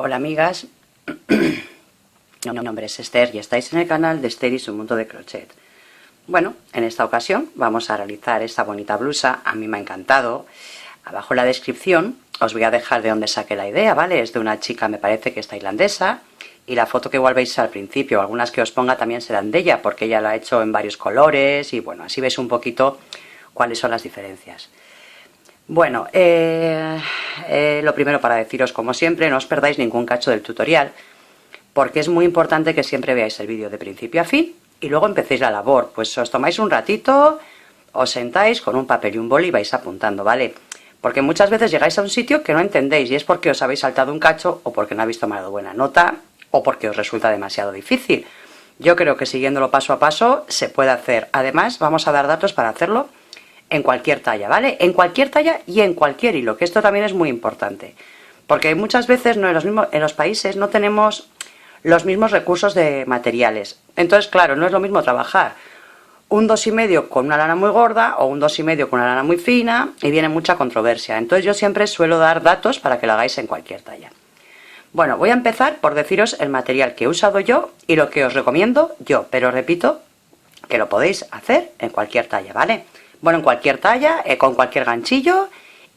Hola amigas, mi nombre es Esther y estáis en el canal de Esther y su mundo de crochet. Bueno, en esta ocasión vamos a realizar esta bonita blusa, a mí me ha encantado. Abajo en la descripción os voy a dejar de dónde saqué la idea, ¿vale? Es de una chica, me parece que es tailandesa, y la foto que igual veis al principio, algunas que os ponga también serán de ella, porque ella la ha hecho en varios colores, y bueno, así veis un poquito cuáles son las diferencias. Bueno, lo primero para deciros, como siempre, no os perdáis ningún cacho del tutorial, porque es muy importante que siempre veáis el vídeo de principio a fin y luego empecéis la labor. Pues os tomáis un ratito, os sentáis con un papel y un boli y vais apuntando, ¿vale? Porque muchas veces llegáis a un sitio que no entendéis y es porque os habéis saltado un cacho o porque no habéis tomado buena nota o porque os resulta demasiado difícil. Yo creo que siguiéndolo paso a paso se puede hacer. Además, vamos a dar datos para hacerlo en cualquier talla, ¿vale? En cualquier talla y en cualquier hilo, que esto también es muy importante. Porque muchas veces no, en los países no tenemos los mismos recursos de materiales. Entonces, claro, no es lo mismo trabajar un 2,5 con una lana muy gorda o un 2,5 con una lana muy fina y viene mucha controversia. Entonces yo siempre suelo dar datos para que lo hagáis en cualquier talla. Bueno, voy a empezar por deciros el material que he usado yo y lo que os recomiendo yo, pero repito que lo podéis hacer en cualquier talla, ¿vale? Bueno, en cualquier talla, con cualquier ganchillo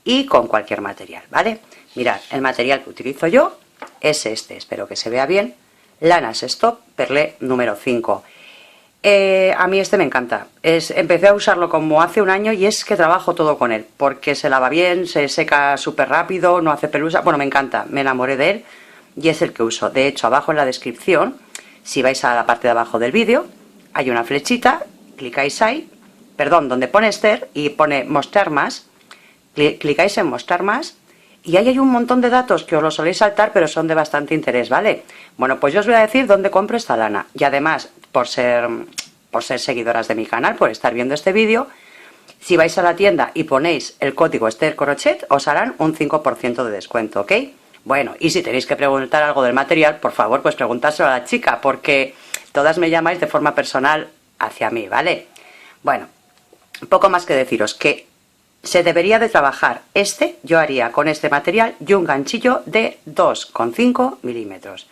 y con cualquier material, ¿vale? Mirad, el material que utilizo yo es este, espero que se vea bien, Lanas Stop Perlé número 5. A mí este me encanta, empecé a usarlo como hace un año y es que trabajo todo con él, porque se lava bien, se seca súper rápido, no hace pelusa, bueno, me encanta, me enamoré de él y es el que uso. De hecho, abajo en la descripción, si vais a la parte de abajo del vídeo, hay una flechita, clicáis ahí, perdón, donde pone Esther y pone mostrar más, clicáis en mostrar más y ahí hay un montón de datos que os los soléis saltar pero son de bastante interés, ¿vale? Bueno, pues yo os voy a decir dónde compro esta lana y además, por ser seguidoras de mi canal, por estar viendo este vídeo, si vais a la tienda y ponéis el código Esther Crochet os harán un 5% de descuento, ¿ok? Bueno, y si tenéis que preguntar algo del material, por favor, pues preguntárselo a la chica, porque todas me llamáis de forma personal hacia mí, ¿vale? Bueno, poco más que deciros que se debería de trabajar yo haría con este material y un ganchillo de 2,5 milímetros.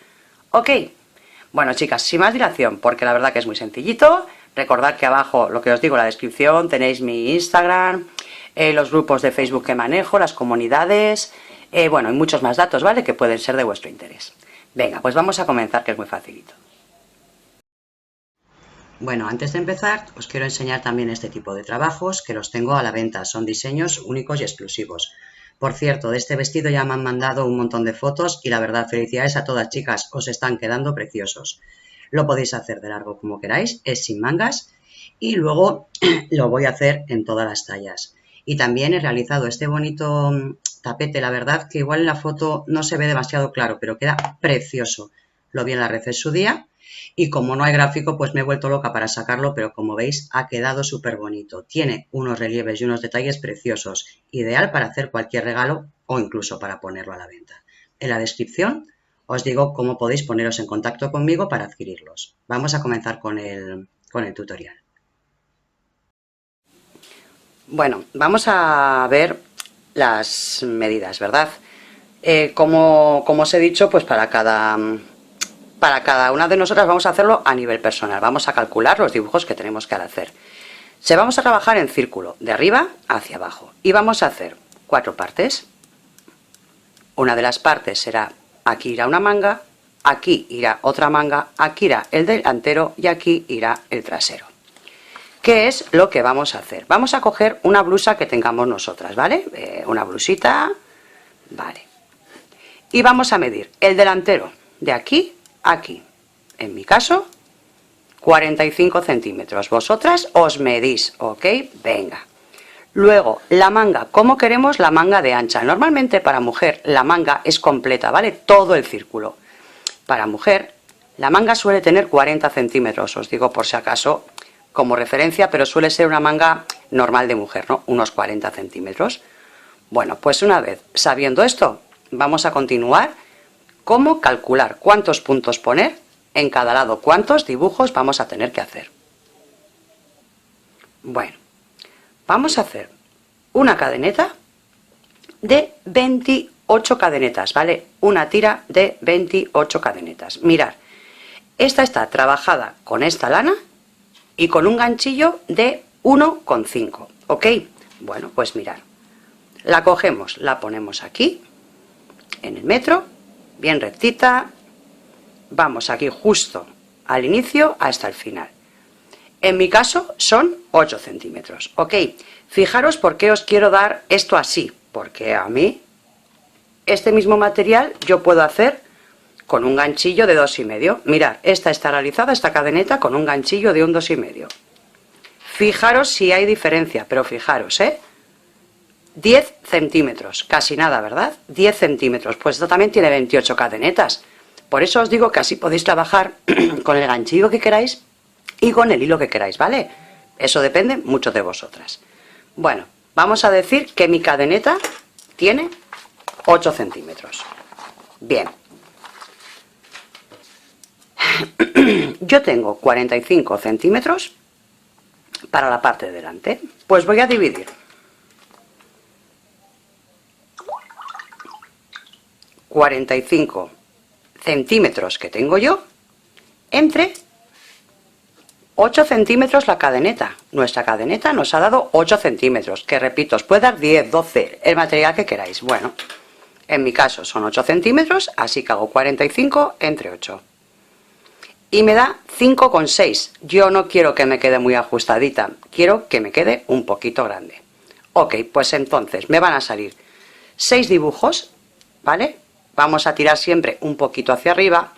¿Ok? Bueno, chicas, sin más dilación, porque la verdad que es muy sencillito, recordad que abajo, lo que os digo en la descripción, tenéis mi Instagram, los grupos de Facebook que manejo, las comunidades, bueno, y muchos más datos, ¿vale?, que pueden ser de vuestro interés. Venga, pues vamos a comenzar, que es muy facilito. Bueno, antes de empezar, os quiero enseñar también este tipo de trabajos que los tengo a la venta. Son diseños únicos y exclusivos. Por cierto, de este vestido ya me han mandado un montón de fotos y la verdad, felicidades a todas, chicas, os están quedando preciosos. Lo podéis hacer de largo como queráis, es sin mangas y luego lo voy a hacer en todas las tallas. Y también he realizado este bonito tapete, la verdad que igual en la foto no se ve demasiado claro, pero queda precioso. Lo vi en la red en su día. Y como no hay gráfico, pues me he vuelto loca para sacarlo, pero como veis ha quedado súper bonito. Tiene unos relieves y unos detalles preciosos, ideal para hacer cualquier regalo o incluso para ponerlo a la venta. En la descripción os digo cómo podéis poneros en contacto conmigo para adquirirlos. Vamos a comenzar con el tutorial. Bueno, vamos a ver las medidas, ¿verdad? Como os he dicho, pues para cada una de nosotras vamos a hacerlo a nivel personal. Vamos a calcular los dibujos que tenemos que hacer. Se vamos a trabajar en círculo, de arriba hacia abajo. Y vamos a hacer 4 partes. Una de las partes será, aquí irá una manga, aquí irá otra manga, aquí irá el delantero y aquí irá el trasero. ¿Qué es lo que vamos a hacer? Vamos a coger una blusa que tengamos nosotras, ¿vale? Una blusita, vale. Y vamos a medir el delantero de aquí a aquí. En mi caso, 45 centímetros. Vosotras os medís, ¿ok? Venga. Luego, la manga. ¿Cómo queremos la manga de ancha? Normalmente para mujer la manga es completa, ¿vale? Todo el círculo. Para mujer, la manga suele tener 40 centímetros, os digo por si acaso, como referencia, pero suele ser una manga normal de mujer, ¿no? Unos 40 centímetros. Bueno, pues una vez sabiendo esto, vamos a continuar. ¿Cómo calcular cuántos puntos poner en cada lado? ¿Cuántos dibujos vamos a tener que hacer? Bueno, vamos a hacer una cadeneta de 28 28 cadenetas, ¿vale? Una tira de 28 cadenetas. Mirad, esta está trabajada con esta lana y con un ganchillo de 1,5, ¿ok? Bueno, pues mirad, la cogemos, la ponemos aquí, en el metro, bien rectita, vamos aquí justo al inicio hasta el final. En mi caso son 8 centímetros, ¿ok? Fijaros por qué os quiero dar esto así, porque a mí este mismo material yo puedo hacer con un ganchillo de 2,5. Mirad, esta está realizada, esta cadeneta, con un ganchillo de un 2,5. Fijaros si hay diferencia, pero fijaros, 10 centímetros, casi nada, ¿verdad? 10 centímetros, pues esto también tiene 28 cadenetas. Por eso os digo que así podéis trabajar con el ganchillo que queráis y con el hilo que queráis, ¿vale? Eso depende mucho de vosotras. Bueno, vamos a decir que mi cadeneta tiene 8 centímetros. Bien. Yo tengo 45 centímetros para la parte de delante. Pues voy a dividir 45 centímetros que tengo yo entre 8 centímetros la cadeneta. Nuestra cadeneta nos ha dado 8 centímetros, que repito, os puede dar 10, 12, el material que queráis. Bueno, en mi caso son 8 centímetros, así que hago 45 entre 8. Y me da 5,6. Yo no quiero que me quede muy ajustadita, quiero que me quede un poquito grande. Ok, pues entonces me van a salir 6 dibujos, ¿vale? Vamos a tirar siempre un poquito hacia arriba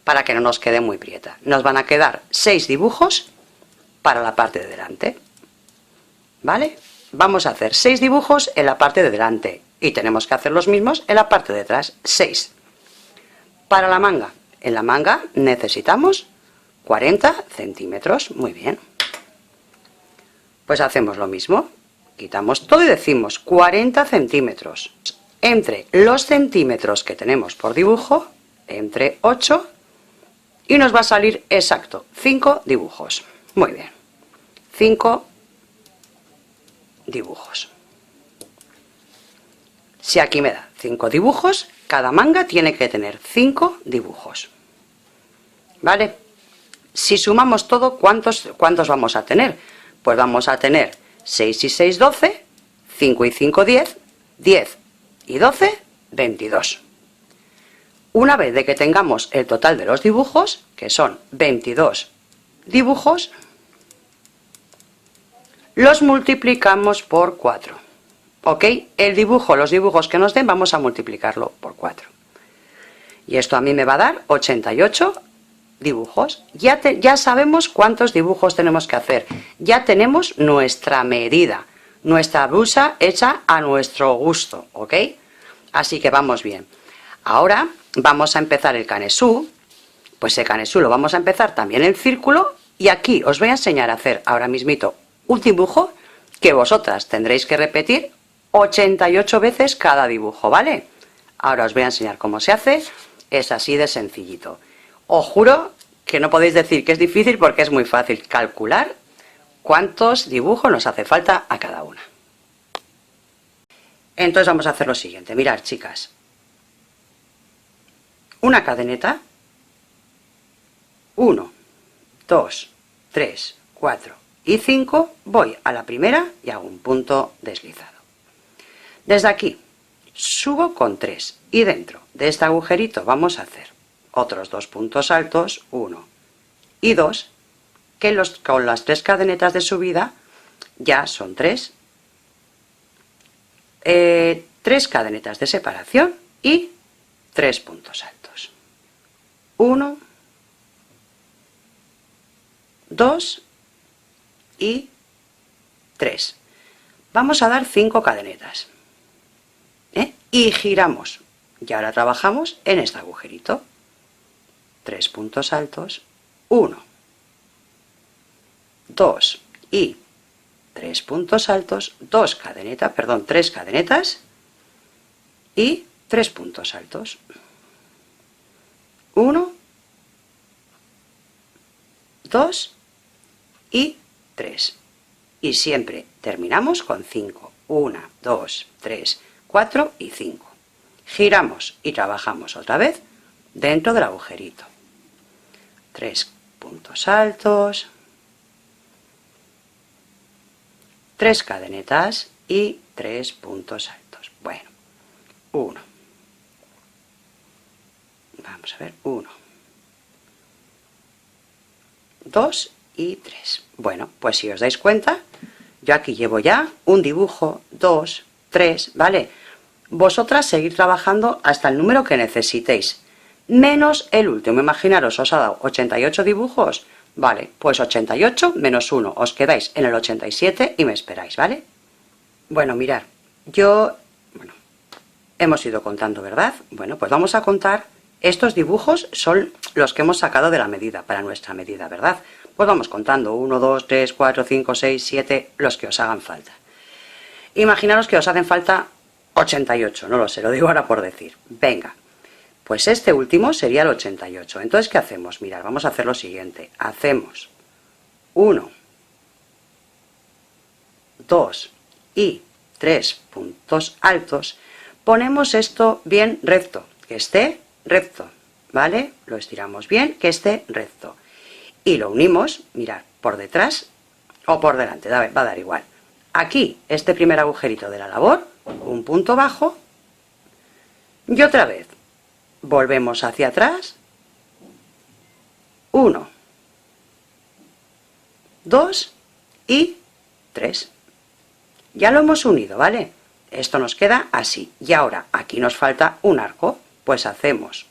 para que no nos quede muy prieta. Nos van a quedar 6 dibujos para la parte de delante, ¿vale? Vamos a hacer 6 dibujos en la parte de delante y tenemos que hacer los mismos en la parte de atrás, 6. Para la manga, en la manga necesitamos 40 centímetros, muy bien. Pues hacemos lo mismo, quitamos todo y decimos 40 centímetros. Entre los centímetros que tenemos por dibujo, entre 8, y nos va a salir exacto 5 dibujos. Muy bien, 5 dibujos. Si aquí me da 5 dibujos, cada manga tiene que tener 5 dibujos. ¿Vale? Si sumamos todo, ¿cuántos vamos a tener? Pues vamos a tener 6 y 6, 12, 5 y 5, 10, 10 y 12, 22. Una vez de que tengamos el total de los dibujos, que son 22 dibujos, los multiplicamos por 4. ¿Ok? El dibujo, los dibujos que nos den, vamos a multiplicarlo por 4. Y esto a mí me va a dar 88 dibujos. Ya sabemos cuántos dibujos tenemos que hacer. Ya tenemos nuestra medida, nuestra blusa hecha a nuestro gusto. ¿Ok? Así que vamos bien. Ahora vamos a empezar el canesú. Pues el canesú lo vamos a empezar también en círculo. Y aquí os voy a enseñar a hacer ahora mismito un dibujo que vosotras tendréis que repetir 88 veces cada dibujo, ¿vale? Ahora os voy a enseñar cómo se hace. Es así de sencillito. Os juro que no podéis decir que es difícil porque es muy fácil calcular cuántos dibujos nos hace falta a cada una. Entonces vamos a hacer lo siguiente. Mirad, chicas. Una cadeneta. 1, 2, 3, 4 y 5. Voy a la primera y hago un punto deslizado. Desde aquí subo con 3 y dentro de este agujerito vamos a hacer otros 2 puntos altos, 1 y 2, que con las 3 cadenetas de subida ya son 3 cadenetas de separación y 3 puntos altos. 1, 2 y 3. Vamos a dar 5 cadenetas. Y giramos. Y ahora trabajamos en este agujerito. 3 puntos altos, 1, 2 y 3 puntos altos, 3 cadenetas y 3 puntos altos. 1, 2 y 3. Y siempre terminamos con 5. 1, 2, 3, 4 y 5. giramos y trabajamos otra vez dentro del agujerito. 3 puntos altos, 3 cadenetas y 3 puntos altos. Bueno, 1, vamos a ver, 1, 2 y 3. Bueno, pues si os dais cuenta, yo aquí llevo ya un dibujo, 2, 3, ¿vale? Vosotras seguir trabajando hasta el número que necesitéis, menos el último. Imaginaros, os ha dado 88 dibujos, vale, pues 88 menos 1, os quedáis en el 87 y me esperáis, ¿vale? Bueno, mirad, hemos ido contando, ¿verdad? Bueno, pues vamos a contar. Estos dibujos son los que hemos sacado de la medida, para nuestra medida, ¿verdad? Pues vamos contando, 1, 2, 3, 4, 5, 6, 7, los que os hagan falta. Imaginaros que os hacen falta 88, no lo sé, lo digo ahora por decir. Venga, pues este último sería el 88. Entonces, ¿qué hacemos? Mirad, vamos a hacer lo siguiente. Hacemos 1, 2 y 3 puntos altos. Ponemos esto bien recto, que esté recto, ¿vale? Lo estiramos bien, que esté recto. Y lo unimos, mirad, por detrás o por delante, va a dar igual. Aquí, este primer agujerito de la labor, un punto bajo, y otra vez, volvemos hacia atrás, 1, 2 y 3. Ya lo hemos unido, ¿vale? Esto nos queda así. Y ahora, aquí nos falta un arco, pues hacemos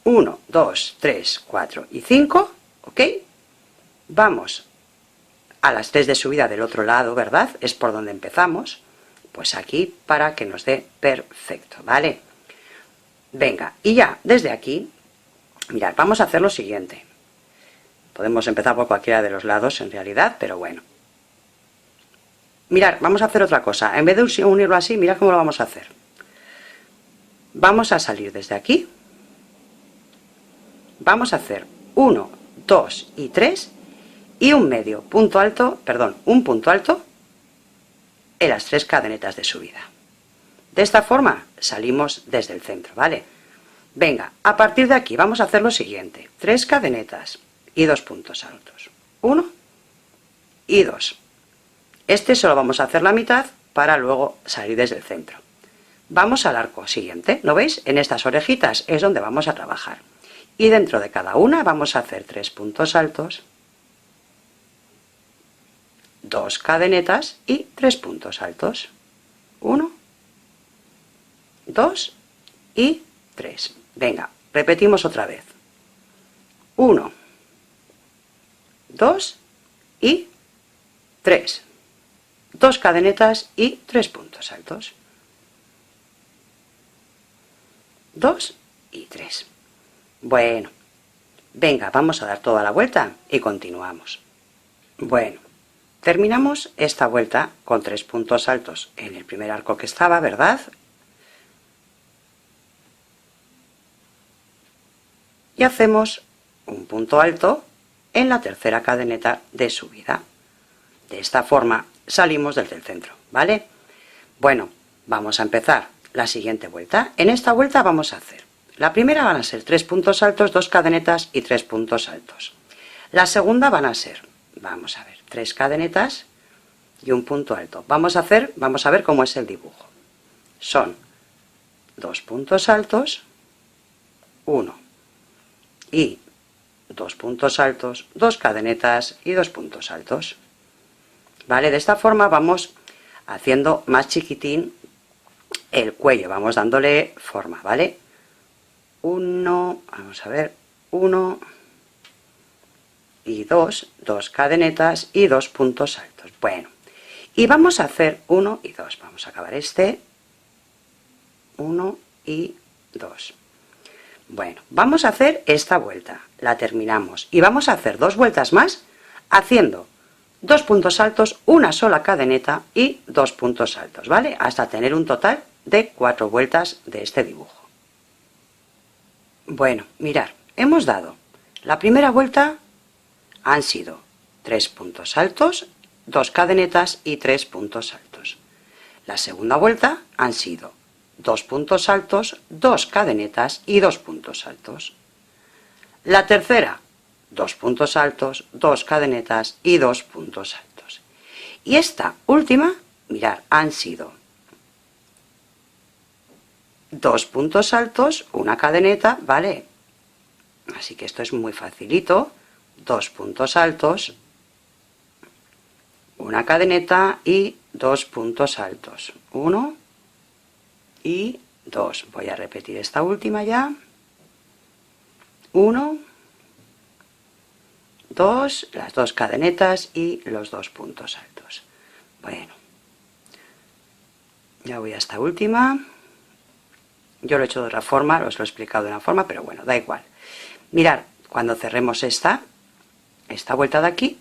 1, 2, 3, 4 y 5, ¿ok? Vamos a las 3 de subida del otro lado, ¿verdad? Es por donde empezamos, pues aquí para que nos dé perfecto, ¿vale? Venga, y ya desde aquí, mirad, vamos a hacer lo siguiente. Podemos empezar por cualquiera de los lados en realidad, pero bueno. Mirad, vamos a hacer otra cosa. En vez de unirlo así, mirad cómo lo vamos a hacer. Vamos a salir desde aquí. Vamos a hacer 1, 2 y 3 y un medio punto alto, perdón, un punto alto en las 3 cadenetas de subida. De esta forma salimos desde el centro, ¿vale? Venga, a partir de aquí vamos a hacer lo siguiente. 3 cadenetas y 2 puntos altos. 1 y 2. Este solo vamos a hacer la mitad para luego salir desde el centro. Vamos al arco siguiente, ¿lo veis? En estas orejitas es donde vamos a trabajar. Y dentro de cada una vamos a hacer 3 puntos altos, 2 cadenetas y 3 puntos altos. 1, 2 y 3. Venga, repetimos otra vez. 1, 2 y 3. 2 cadenetas y 3 puntos altos. 2 y 3. Bueno, venga, vamos a dar toda la vuelta y continuamos. Bueno, terminamos esta vuelta con 3 puntos altos en el primer arco que estaba, ¿verdad? Y hacemos un punto alto en la tercera cadeneta de subida. De esta forma salimos desde el centro, ¿vale? Bueno, vamos a empezar la siguiente vuelta. En esta vuelta vamos a hacer, la primera van a ser 3 puntos altos, 2 cadenetas y 3 puntos altos. La segunda van a ser, vamos a ver, 3 cadenetas y un punto alto. Vamos a ver cómo es el dibujo. Son 2 puntos altos, 1 y 2 puntos altos, 2 cadenetas y 2 puntos altos. ¿Vale? De esta forma vamos haciendo más chiquitín el cuello, vamos dándole forma, ¿vale? 1, vamos a ver, 1 y 2, 2 cadenetas y 2 puntos altos. Bueno, y vamos a hacer 1 y 2, vamos a acabar este, 1 y 2. Bueno, vamos a hacer esta vuelta, la terminamos, y vamos a hacer 2 vueltas más haciendo 2 puntos altos, una sola cadeneta y 2 puntos altos, ¿vale? Hasta tener un total de 4 vueltas de este dibujo. Bueno, mirad, hemos dado la primera vuelta, han sido 3 puntos altos, 2 cadenetas y 3 puntos altos. La segunda vuelta han sido 2 puntos altos, 2 cadenetas y 2 puntos altos. La tercera, 2 puntos altos, 2 cadenetas y 2 puntos altos. Y esta última, mirad, han sido 2 puntos altos, una cadeneta, ¿vale? Así que esto es muy facilito. 2 puntos altos, una cadeneta y 2 puntos altos. 1 y 2. Voy a repetir esta última ya. 1, 2, las 2 cadenetas y los 2 puntos altos. Bueno, ya voy a esta última. Yo lo he hecho de otra forma, os lo he explicado de una forma, pero bueno, da igual. Mirad, cuando cerremos esta vuelta de aquí,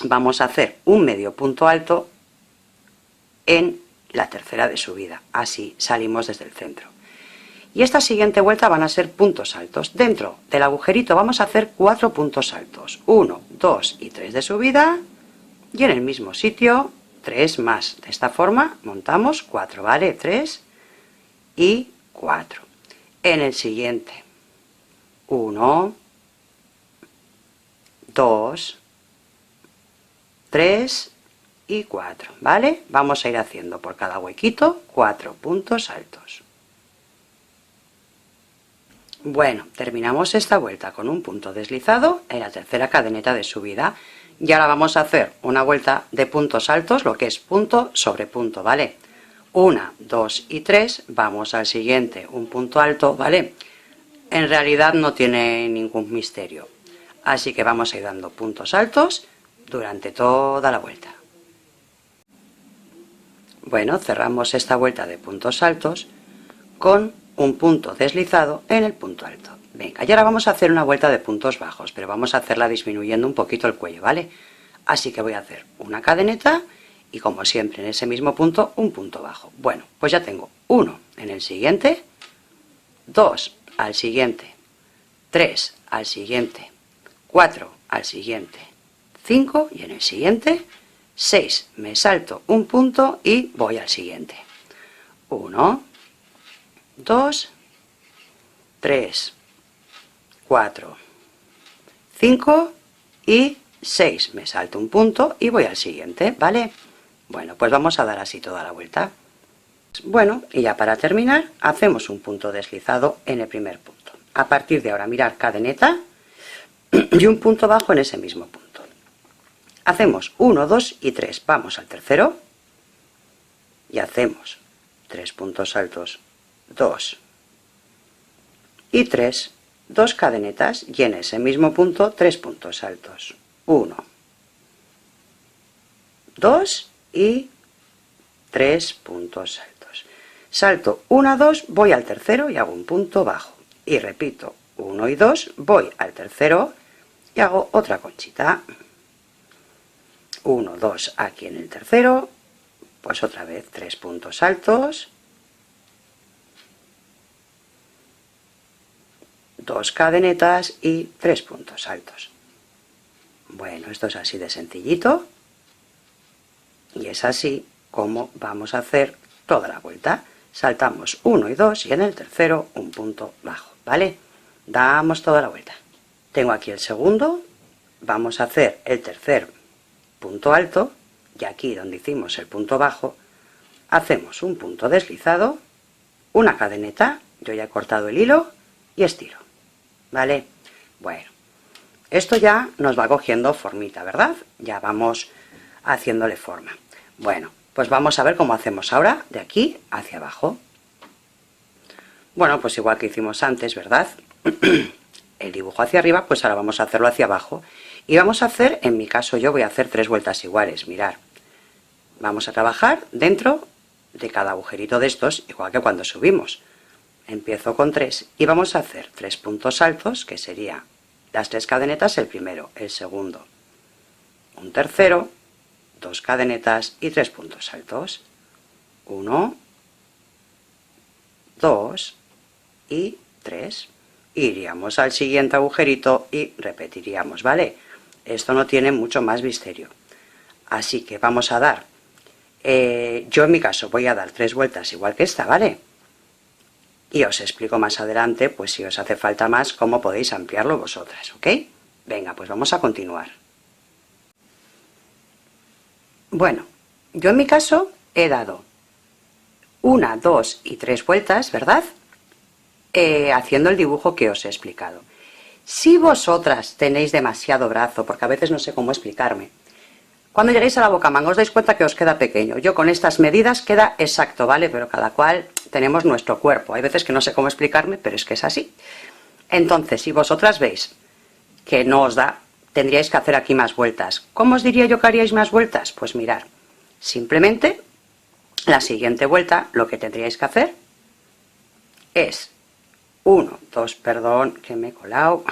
vamos a hacer un medio punto alto en la tercera de subida. Así salimos desde el centro. Y esta siguiente vuelta van a ser puntos altos. Dentro del agujerito vamos a hacer 4 puntos altos. 1, 2 y 3 de subida. Y en el mismo sitio 3 más. De esta forma montamos 4, ¿vale? 3 y 4. En el siguiente 1, 2, 3 y 4, ¿vale? Vamos a ir haciendo por cada huequito 4 puntos altos. Bueno, terminamos esta vuelta con un punto deslizado en la tercera cadeneta de subida. Y ahora vamos a hacer una vuelta de puntos altos, lo que es punto sobre punto, ¿vale? 1, 2 y 3, vamos al siguiente, un punto alto, ¿vale? En realidad no tiene ningún misterio, así que vamos a ir dando puntos altos durante toda la vuelta. Bueno, cerramos esta vuelta de puntos altos con un punto deslizado en el punto alto. Venga, y ahora vamos a hacer una vuelta de puntos bajos, pero vamos a hacerla disminuyendo un poquito el cuello, ¿vale? Así que voy a hacer una cadeneta y, como siempre, en ese mismo punto, un punto bajo. Bueno, pues ya tengo 1 en el siguiente, 2 al siguiente, 3 al siguiente, 4 al siguiente, 5 y en el siguiente 6. Me salto un punto y voy al siguiente. 1, 2, 3, 4, 5 y 6. Me salto un punto y voy al siguiente, ¿vale? Bueno, pues vamos a dar así toda la vuelta. Bueno, y ya para terminar, hacemos un punto deslizado en el primer punto. A partir de ahora, mirar cadeneta y un punto bajo en ese mismo punto. Hacemos 1, 2 y 3. Vamos al tercero y hacemos 3 puntos altos, 2 y 3, 2 cadenetas y en ese mismo punto 3 puntos altos. 1, 2 y 3 puntos altos. Salto 1, 2, voy al tercero y hago un punto bajo. Y repito, 1 y 2, voy al tercero y hago otra conchita. 1, 2 aquí en el tercero, pues otra vez 3 puntos altos, 2 cadenetas y 3 puntos altos. Bueno, esto es así de sencillito y es así como vamos a hacer toda la vuelta. Saltamos 1 y 2 y en el tercero un punto bajo, ¿vale? Damos toda la vuelta. Tengo aquí el segundo, vamos a hacer el tercer punto alto y aquí donde hicimos el punto bajo hacemos un punto deslizado, una cadeneta, yo ya he cortado el hilo y estiro, ¿vale? Bueno, esto ya nos va cogiendo formita, ¿verdad? Ya vamos haciéndole forma. Bueno, pues vamos a ver cómo hacemos ahora de aquí hacia abajo. Bueno, pues igual que hicimos antes, ¿verdad? El dibujo hacia arriba, pues ahora vamos a hacerlo hacia abajo. Y vamos a hacer, en mi caso yo voy a hacer 3 vueltas iguales, mirad. Vamos a trabajar dentro de cada agujerito de estos, igual que cuando subimos. Empiezo con 3 y vamos a hacer 3 puntos altos, que sería las 3 cadenetas el primero, el segundo, un tercero, 2 cadenetas y 3 puntos altos. 1, 2 y 3. Iríamos al siguiente agujerito y repetiríamos, ¿vale? Esto no tiene mucho más misterio. Así que vamos a dar Yo en mi caso voy a dar 3 vueltas igual que esta, ¿vale? Y os explico más adelante, pues si os hace falta más, cómo podéis ampliarlo vosotras, ¿ok? Venga, pues vamos a continuar. Bueno, yo en mi caso he dado 1, 2 y 3 vueltas, ¿verdad? Haciendo el dibujo que os he explicado. Si vosotras tenéis demasiado brazo, porque a veces no sé cómo explicarme, cuando lleguéis a la bocamanga os dais cuenta que os queda pequeño. Yo con estas medidas queda exacto, ¿vale? Pero cada cual tenemos nuestro cuerpo. Hay veces que no sé cómo explicarme, pero es que es así. Entonces, si vosotras veis que no os da, tendríais que hacer aquí más vueltas. ¿Cómo os diría yo que haríais más vueltas? Pues mirad, simplemente la siguiente vuelta lo que tendríais que hacer es 1, 2, perdón, que me he colado.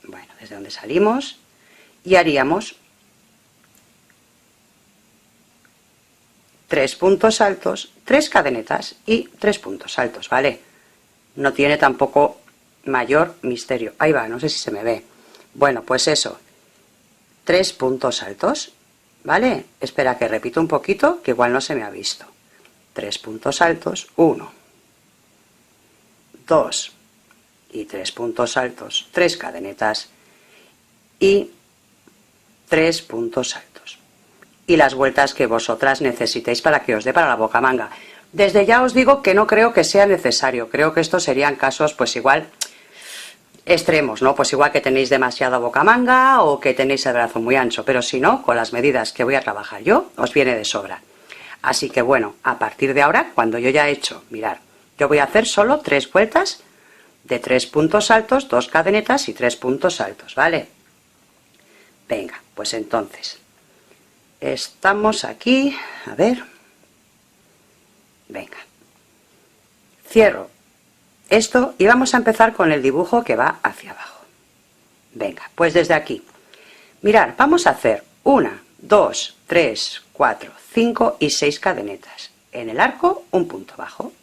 Bueno, desde donde salimos. Y haríamos 3 puntos altos, 3 cadenetas y 3 puntos altos, ¿vale? No tiene tampoco mayor misterio. Ahí va, no sé si se me ve. Bueno, pues eso, 3 puntos altos, ¿vale? Espera que repito un poquito, que igual no se me ha visto. 3 puntos altos, 1, 2 y 3 puntos altos, 3 cadenetas y 3 puntos altos. Y las vueltas que vosotras necesitéis para que os dé para la bocamanga. Desde ya os digo que no creo que sea necesario. Creo que estos serían casos, pues igual, extremos, ¿no? Pues igual que tenéis demasiada bocamanga o que tenéis el brazo muy ancho. Pero si no, con las medidas que voy a trabajar yo, os viene de sobra. Así que bueno, a partir de ahora, cuando yo ya he hecho, mirad, yo voy a hacer solo 3 vueltas de 3 puntos altos, 2 cadenetas y 3 puntos altos, ¿vale? Venga, pues entonces, estamos aquí, a ver, venga, cierro esto y vamos a empezar con el dibujo que va hacia abajo. Venga, pues desde aquí, mirad, vamos a hacer 1, 2, 3, 4, 5 y 6 cadenetas. En el arco, un punto bajo.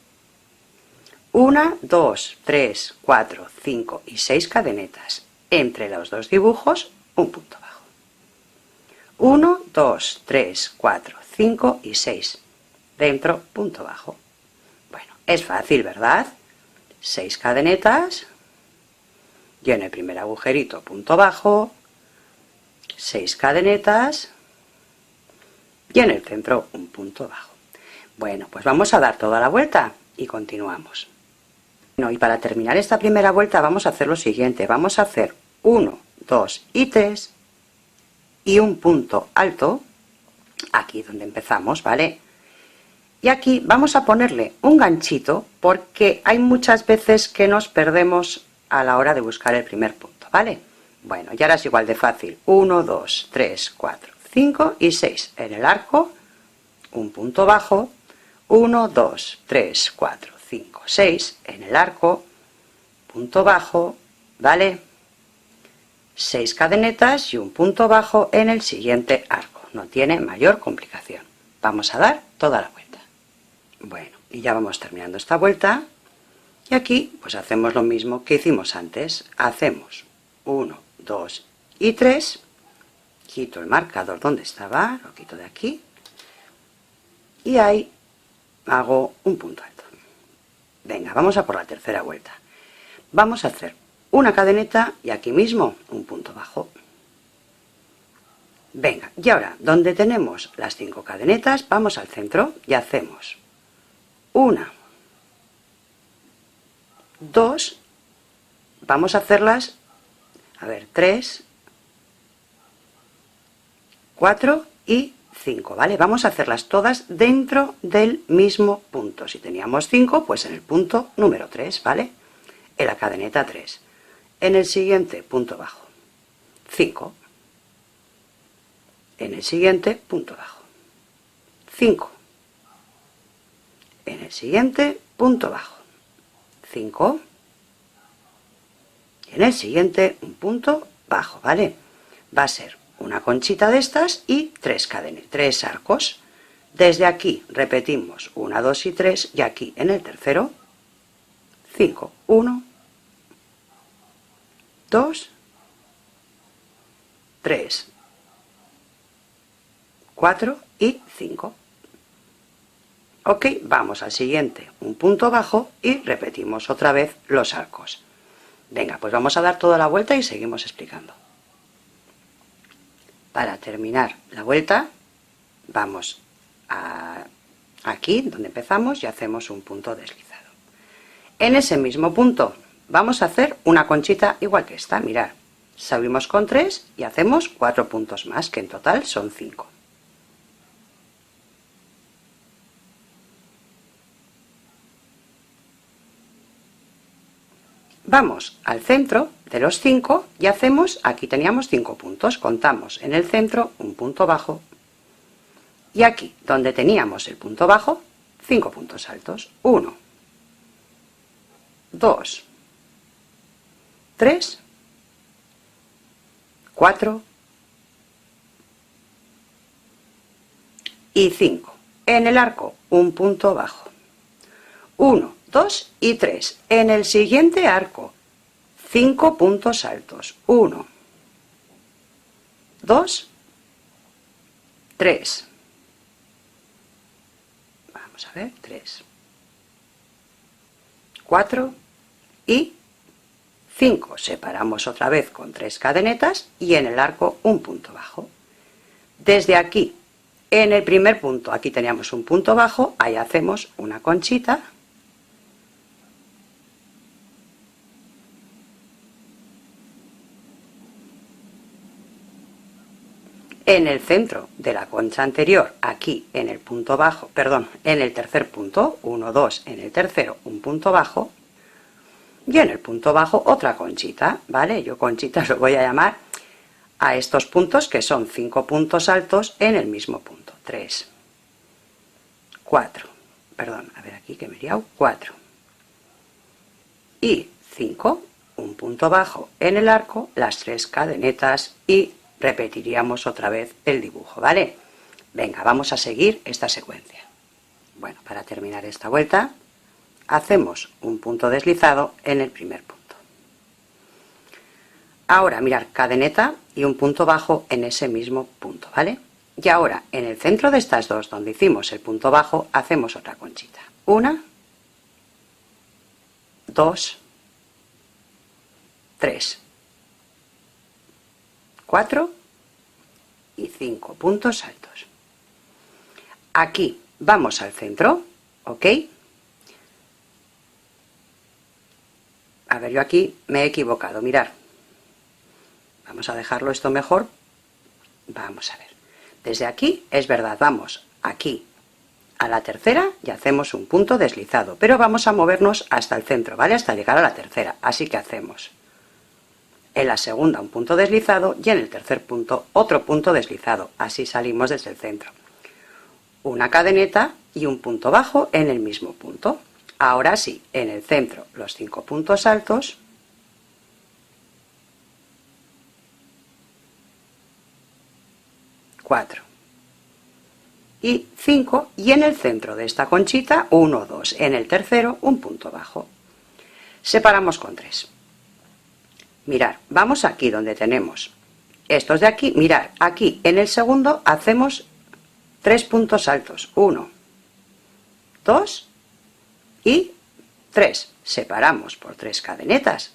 1, 2, 3, 4, 5 y 6 cadenetas. Entre los dos dibujos, un punto bajo. 1, 2, 3, 4, 5 y 6. Dentro, punto bajo. Bueno, es fácil, ¿verdad? 6 cadenetas. Y en el primer agujerito, punto bajo. 6 cadenetas. Y en el centro, un punto bajo. Bueno, pues vamos a dar toda la vuelta y continuamos. Bueno, y para terminar esta primera vuelta vamos a hacer lo siguiente. Vamos a hacer 1, 2 y 3 y un punto alto, aquí donde empezamos, ¿vale? Y aquí vamos a ponerle un ganchito porque hay muchas veces que nos perdemos a la hora de buscar el primer punto, ¿vale? Bueno, y ahora es igual de fácil. 1, 2, 3, 4, 5 y 6. En el arco, un punto bajo. 1, 2, 3, 4, 5, 6. En el arco, punto bajo, ¿vale? 6 cadenetas y un punto bajo en el siguiente arco. No tiene mayor complicación. Vamos a dar toda la vuelta. Bueno, y ya vamos terminando esta vuelta. Y aquí, pues hacemos lo mismo que hicimos antes. Hacemos 1, 2 y 3. Quito el marcador donde estaba, lo quito de aquí. Y ahí hago un punto alto. Venga, vamos a por la tercera vuelta. Vamos a hacer una cadeneta y aquí mismo un punto bajo. Venga, y ahora, donde tenemos las 5 cadenetas, vamos al centro y hacemos 1, 2, vamos a hacerlas, a ver, 3, 4 y 5, ¿vale? Vamos a hacerlas todas dentro del mismo punto. Si teníamos 5, pues en el punto número 3, ¿vale? En la cadeneta 3. En el siguiente, punto bajo, 5. En el siguiente, punto bajo, 5. En el siguiente, punto bajo, 5. Y en el siguiente, un punto bajo, ¿vale? Va a ser una conchita de estas y 3 cadenas, 3 arcos. Desde aquí repetimos 1, 2 y 3 y aquí en el tercero 5, 1, 2, 3, 4 y 5. Ok, vamos al siguiente, un punto bajo y repetimos otra vez los arcos. Venga, pues vamos a dar toda la vuelta y seguimos explicando. Para terminar la vuelta, vamos aquí donde empezamos y hacemos un punto deslizado. En ese mismo punto vamos a hacer una conchita igual que esta, mirad. Subimos con 3 y hacemos 4 puntos más, que en total son 5. Vamos al centro de los 5 y hacemos, aquí teníamos 5 puntos, contamos en el centro un punto bajo y aquí donde teníamos el punto bajo, 5 puntos altos. 1, 2, 3, 4 y 5. En el arco un punto bajo. 1, 2 y 3. En el siguiente arco 5 puntos altos. 1, 2, 3. Vamos a ver, 3, 4 y 5. Separamos otra vez con 3 cadenetas y en el arco un punto bajo. Desde aquí, en el primer punto, aquí teníamos un punto bajo, ahí hacemos una conchita. En el centro de la concha anterior, aquí en el punto bajo, perdón, en el tercer punto, 1, 2, en el tercero un punto bajo, y en el punto bajo otra conchita, ¿vale? Yo conchitas lo voy a llamar a estos puntos que son 5 puntos altos en el mismo punto. 3, 4, perdón, a ver aquí que me he liado, 4 y 5, un punto bajo en el arco, las 3 cadenetas y repetiríamos otra vez el dibujo, ¿vale? Venga, vamos a seguir esta secuencia. Bueno, para terminar esta vuelta, hacemos un punto deslizado en el primer punto. Ahora, mirar, cadeneta y un punto bajo en ese mismo punto, ¿vale? Y ahora, en el centro de estas dos, donde hicimos el punto bajo, hacemos otra conchita. 1, 2, 3, 4 y 5 puntos altos. Aquí vamos al centro, ¿ok? A ver, yo aquí me he equivocado, mirad. Vamos a dejarlo esto mejor. Vamos a ver. Desde aquí, es verdad, vamos aquí a la tercera y hacemos un punto deslizado, pero vamos a movernos hasta el centro, ¿vale? Hasta llegar a la tercera. Así que hacemos en la segunda un punto deslizado y en el tercer punto otro punto deslizado. Así salimos desde el centro. Una cadeneta y un punto bajo en el mismo punto. Ahora sí, en el centro los 5 puntos altos, cuatro y 5, y en el centro de esta conchita 1, 2, en el tercero un punto bajo. Separamos con 3. Mirad, vamos aquí donde tenemos estos de aquí, mirad, aquí en el segundo hacemos 3 puntos altos, 1, 2 y 3, separamos por 3 cadenetas,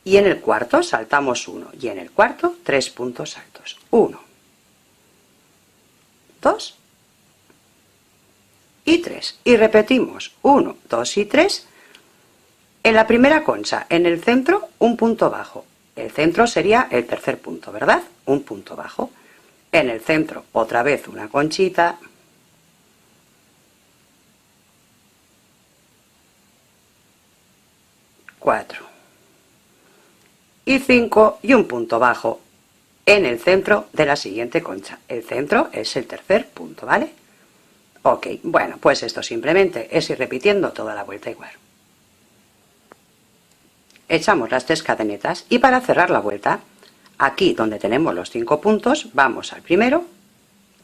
y en el cuarto saltamos 1, y en el cuarto 3 puntos altos, 1, 2 y 3, y repetimos 1, 2 y 3, en la primera concha, en el centro, un punto bajo, el centro sería el tercer punto, ¿verdad? Un punto bajo, en el centro otra vez una conchita, cuatro y 5 y un punto bajo en el centro de la siguiente concha. El centro es el tercer punto, ¿vale? Ok, bueno, pues esto simplemente es ir repitiendo toda la vuelta igual. Echamos las 3 cadenetas y para cerrar la vuelta, aquí donde tenemos los 5 puntos, vamos al primero,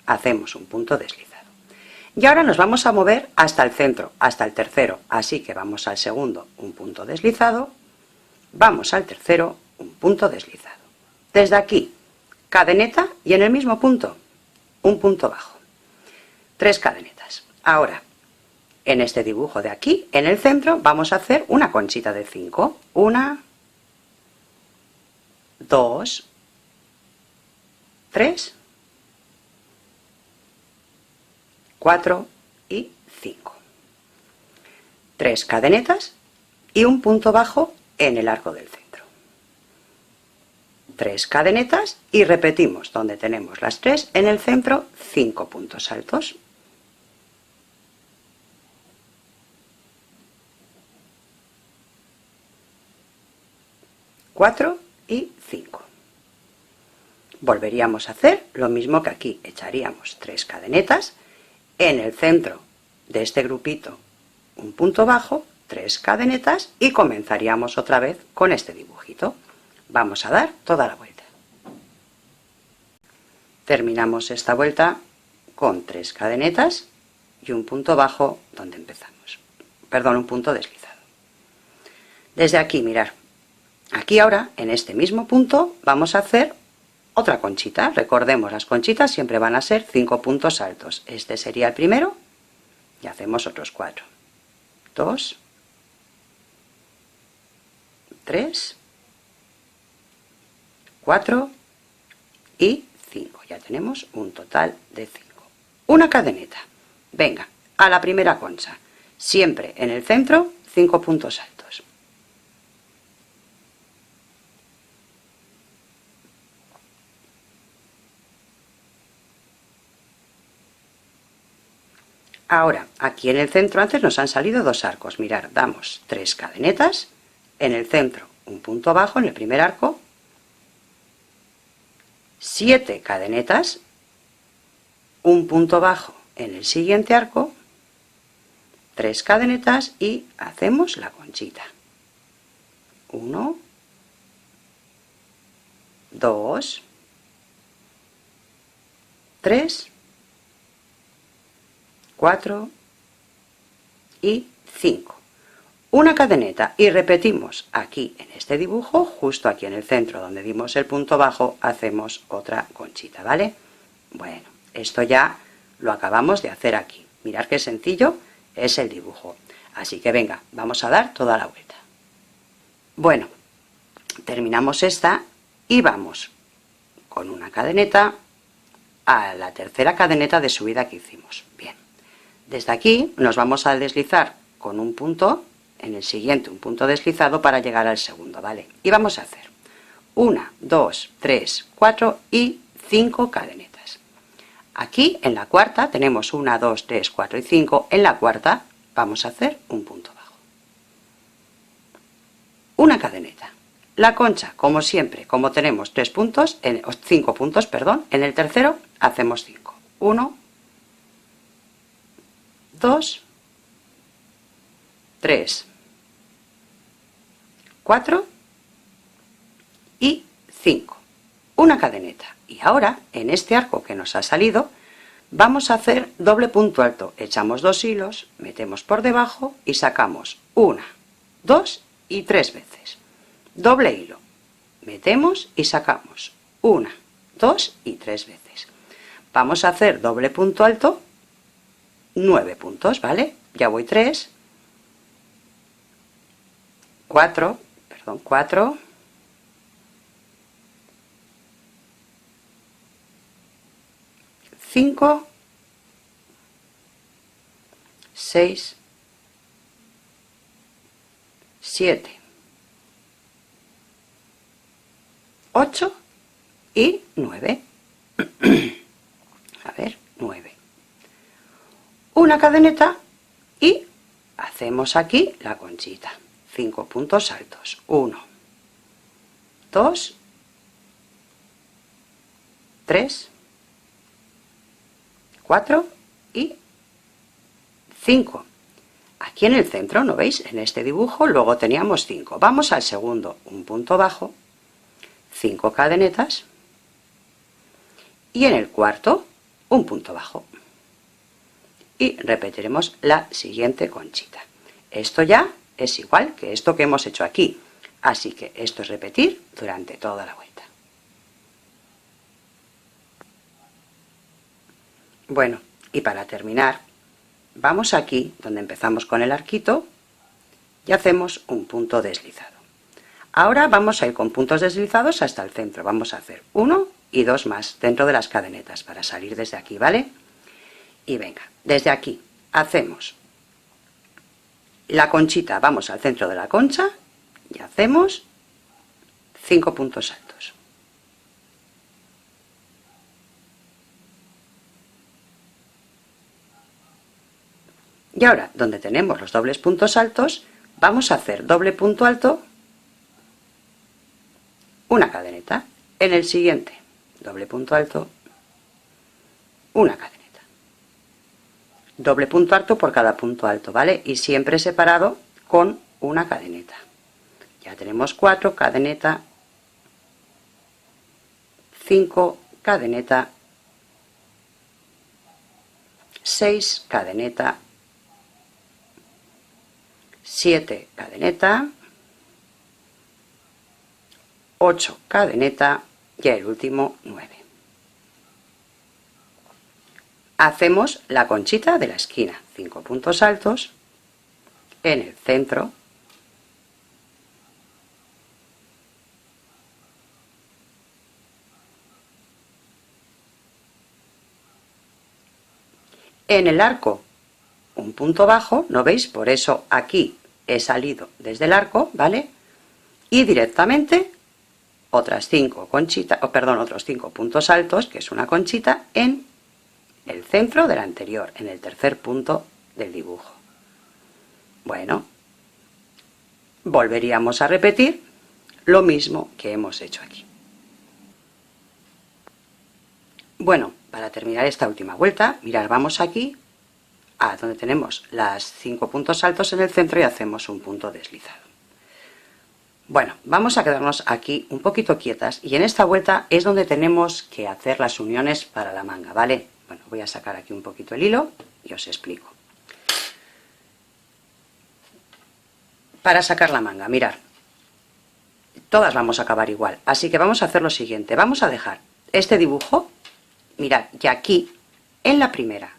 hacemos un punto deslizado. Y ahora nos vamos a mover hasta el centro, hasta el tercero, así que vamos al segundo, un punto deslizado, vamos al tercero, un punto deslizado. Desde aquí, cadeneta y en el mismo punto, un punto bajo. 3 cadenetas. Ahora, en este dibujo de aquí, en el centro, vamos a hacer una conchita de 5. 1, 2, 3, 4 y 5. 3 cadenetas y un punto bajo en el arco del centro. 3 cadenetas y repetimos donde tenemos las 3 en el centro, 5 puntos altos. Cuatro y 5. Volveríamos a hacer lo mismo que aquí, echaríamos 3 cadenetas, en el centro de este grupito un punto bajo, 3 cadenetas y comenzaríamos otra vez con este dibujito. Vamos a dar toda la vuelta. Terminamos esta vuelta con 3 cadenetas y un punto bajo donde empezamos, perdón, un punto deslizado. Desde aquí, mirar, aquí ahora en este mismo punto vamos a hacer otra conchita. Recordemos, las conchitas siempre van a ser 5 puntos altos. Este sería el primero y hacemos otros 4. 2, 3, 4 y 5. Ya tenemos un total de 5. Una cadeneta. Venga, a la primera concha. Siempre en el centro 5 puntos altos. Ahora, aquí en el centro antes nos han salido 2 arcos. Mirad, damos 3 cadenetas, en el centro un punto bajo en el primer arco, 7 cadenetas, un punto bajo en el siguiente arco, 3 cadenetas y hacemos la conchita. 1, 2, 3, 4 y 5. Una cadeneta y repetimos aquí en este dibujo, justo aquí en el centro donde dimos el punto bajo, hacemos otra conchita, ¿vale? Bueno, esto ya lo acabamos de hacer aquí. Mirad qué sencillo es el dibujo. Así que venga, vamos a dar toda la vuelta. Bueno, terminamos esta y vamos con una cadeneta a la tercera cadeneta de subida que hicimos. Bien, desde aquí nos vamos a deslizar con un punto, en el siguiente un punto deslizado para llegar al segundo, ¿vale? Y vamos a hacer 1, 2, 3, 4 y 5 cadenetas. Aquí en la cuarta tenemos 1, 2, 3, 4 y 5. En la cuarta vamos a hacer un punto bajo. Una cadeneta. La concha, como siempre, como tenemos 5 puntos, perdón, en el tercero hacemos 5. 1, 2, 3, 4 y 5. Una cadeneta. Y ahora, en este arco que nos ha salido, vamos a hacer doble punto alto. Echamos 2 hilos, metemos por debajo y sacamos 1, 2 y 3 veces. Doble hilo, metemos y sacamos 1, 2 y 3 veces. Vamos a hacer doble punto alto, 9 puntos, ¿vale? Ya voy 3, 4, 5, 6, 7, 8 y 9. A ver, 9. Una cadeneta y hacemos aquí la conchita. 5 puntos altos. 1, 2, 3, 4 y 5. Aquí en el centro, ¿no veis? En este dibujo luego teníamos 5. Vamos al segundo, un punto bajo, 5 cadenetas y en el cuarto un punto bajo. Y repetiremos la siguiente conchita. Esto ya es igual que esto que hemos hecho aquí, así que esto es repetir durante toda la vuelta. Bueno, Y para terminar, vamos aquí donde empezamos con el arquito y hacemos un punto deslizado. Ahora vamos a ir con puntos deslizados hasta el centro. Vamos a hacer 1 y 2 más dentro de las cadenetas para salir desde aquí, ¿vale? Y venga, desde aquí hacemos la conchita, vamos al centro de la concha y hacemos 5 puntos altos. Y ahora, donde tenemos los dobles puntos altos, vamos a hacer doble punto alto, una cadeneta. En el siguiente, doble punto alto, una cadeneta. Doble punto alto por cada punto alto, ¿vale? Y siempre separado con una cadeneta. Ya tenemos 4, cadeneta, 5, cadeneta, 6, cadeneta, 7, cadeneta, 8, cadeneta y el último 9. Hacemos la conchita de la esquina, 5 puntos altos en el centro, en el arco un punto bajo, ¿no veis? Por eso aquí he salido desde el arco, ¿vale? Y directamente otras 5 conchitas, otros 5 puntos altos, que es una conchita, en el centro del anterior, en el tercer punto del dibujo. Bueno, volveríamos a repetir lo mismo que hemos hecho aquí. Bueno, para terminar esta última vuelta, mirad, vamos aquí a donde tenemos las 5 puntos altos en el centro y hacemos un punto deslizado. Bueno, vamos a quedarnos aquí un poquito quietas y en esta vuelta es donde tenemos que hacer las uniones para la manga, ¿vale? Bueno, voy a sacar aquí un poquito el hilo y os explico. Para sacar la manga, mirad, todas vamos a acabar igual, así que vamos a hacer lo siguiente, vamos a dejar este dibujo, mirad, y aquí en la primera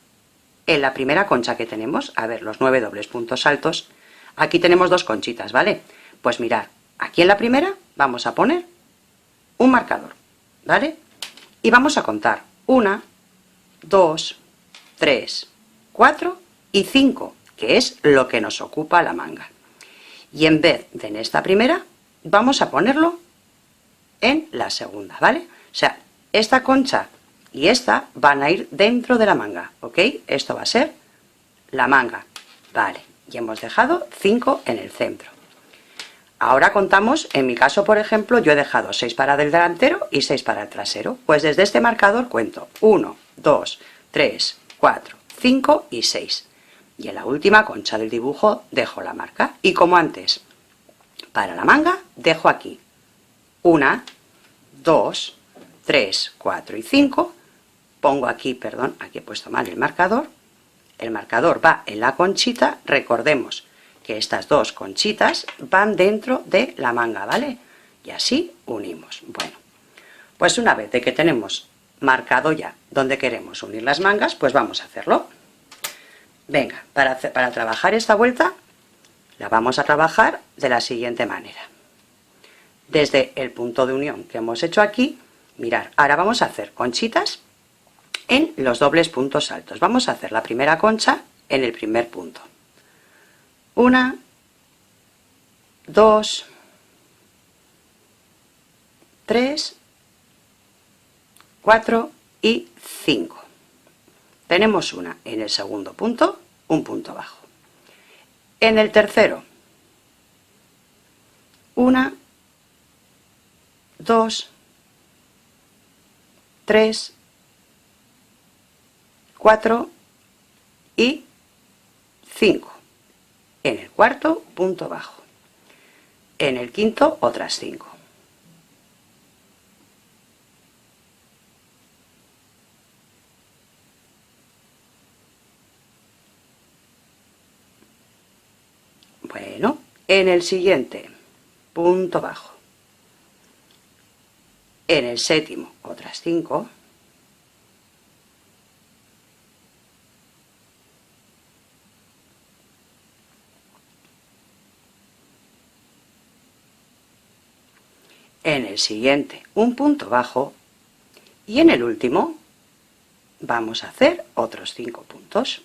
concha que tenemos, a ver, los 9 dobles puntos altos, aquí tenemos 2 conchitas, ¿vale? Pues mirad, aquí en la primera vamos a poner un marcador, ¿vale? Y vamos a contar 1, 2, 3, 4 y 5, que es lo que nos ocupa la manga. Y en vez de en esta primera, vamos a ponerlo en la segunda, ¿vale? O sea, esta concha y esta van a ir dentro de la manga, ¿ok? Esto va a ser la manga, vale, y hemos dejado 5 en el centro. Ahora contamos, en mi caso, por ejemplo, yo he dejado 6 para el delantero y 6 para el trasero. Pues desde este marcador cuento 1, 2, 3, 4, 5 y 6. Y en la última concha del dibujo dejo la marca. Y como antes, para la manga dejo aquí 1, 2, 3, 4 y 5. Pongo aquí, perdón, aquí he puesto mal el marcador va en la conchita, recordemos que estas 2 conchitas van dentro de la manga, ¿vale? Y así unimos. Bueno, pues una vez de que tenemos marcado ya donde queremos unir las mangas, pues vamos a hacerlo. Venga, para trabajar esta vuelta, la vamos a trabajar de la siguiente manera. Desde el punto de unión que hemos hecho aquí, mirad, ahora vamos a hacer conchitas en los dobles puntos altos. Vamos a hacer la primera concha en el primer punto. 1, 2, 3, 4 y 5. Tenemos una en el segundo punto, un punto bajo. En el tercero, 1, 2, 3, 4 y 5. En el cuarto, punto bajo. En el quinto, otras 5. Bueno, en el siguiente, punto bajo. En el séptimo, otras 5. en el siguiente un punto bajo y en el último vamos a hacer otros 5 puntos.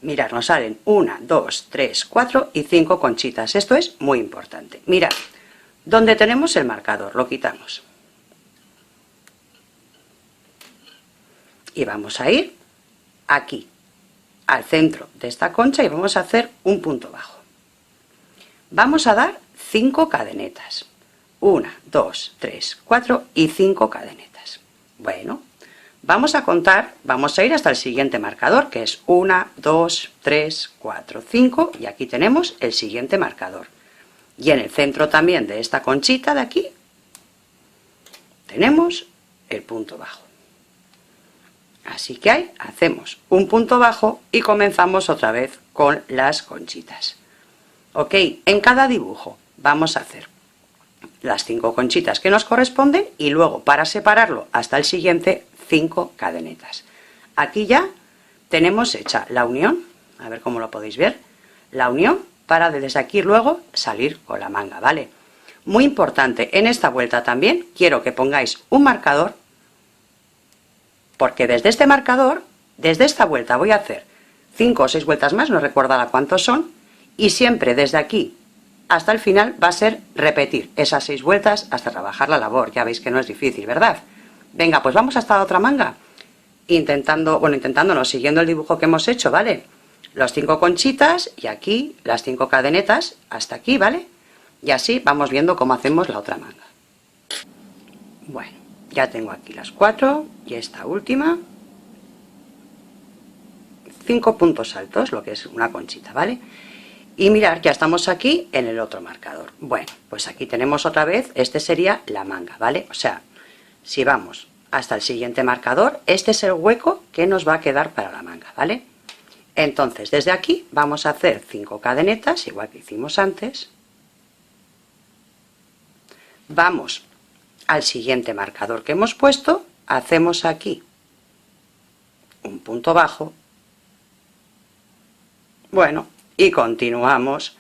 Mirad, nos salen 1, 2, 3, 4 y 5 conchitas. Esto es muy importante. Mirad, donde tenemos el marcador, lo quitamos. Y vamos a ir aquí, al centro de esta concha, y vamos a hacer un punto bajo. Vamos a dar 5 cadenetas. 1, 2, 3, 4 y 5 cadenetas. Bueno, vamos a contar, vamos a ir hasta el siguiente marcador, que es 1, 2, 3, 4, 5, y aquí tenemos el siguiente marcador. Y en el centro también de esta conchita de aquí, tenemos el punto bajo. Así que ahí hacemos un punto bajo y comenzamos otra vez con las conchitas. Ok, en cada dibujo vamos a hacer las 5 conchitas que nos corresponden y luego, para separarlo hasta el siguiente, 5 cadenetas. Aquí ya tenemos hecha la unión, a ver cómo lo podéis ver, la unión para desde aquí luego salir con la manga, ¿vale? Muy importante, en esta vuelta también quiero que pongáis un marcador, porque desde este marcador, desde esta vuelta voy a hacer 5 o 6 vueltas más, no recuerdo a cuántos son, y siempre desde aquí hasta el final va a ser repetir esas 6 vueltas hasta trabajar la labor. Ya veis que no es difícil, ¿verdad? Venga, pues vamos hasta la otra manga, siguiendo el dibujo que hemos hecho, ¿vale? Los 5 conchitas y aquí las 5 cadenetas hasta aquí, ¿vale? Y así vamos viendo cómo hacemos la otra manga. Bueno, ya tengo aquí las 4 y esta última. 5 puntos altos, lo que es una conchita, ¿vale? Y mirad, ya estamos aquí en el otro marcador. Bueno, pues aquí tenemos otra vez, este sería la manga, ¿vale? O sea, si vamos hasta el siguiente marcador, este es el hueco que nos va a quedar para la manga, ¿vale? Entonces, desde aquí vamos a hacer 5 cadenetas, igual que hicimos antes. Vamos al siguiente marcador que hemos puesto, hacemos aquí un punto bajo. Bueno, y continuamos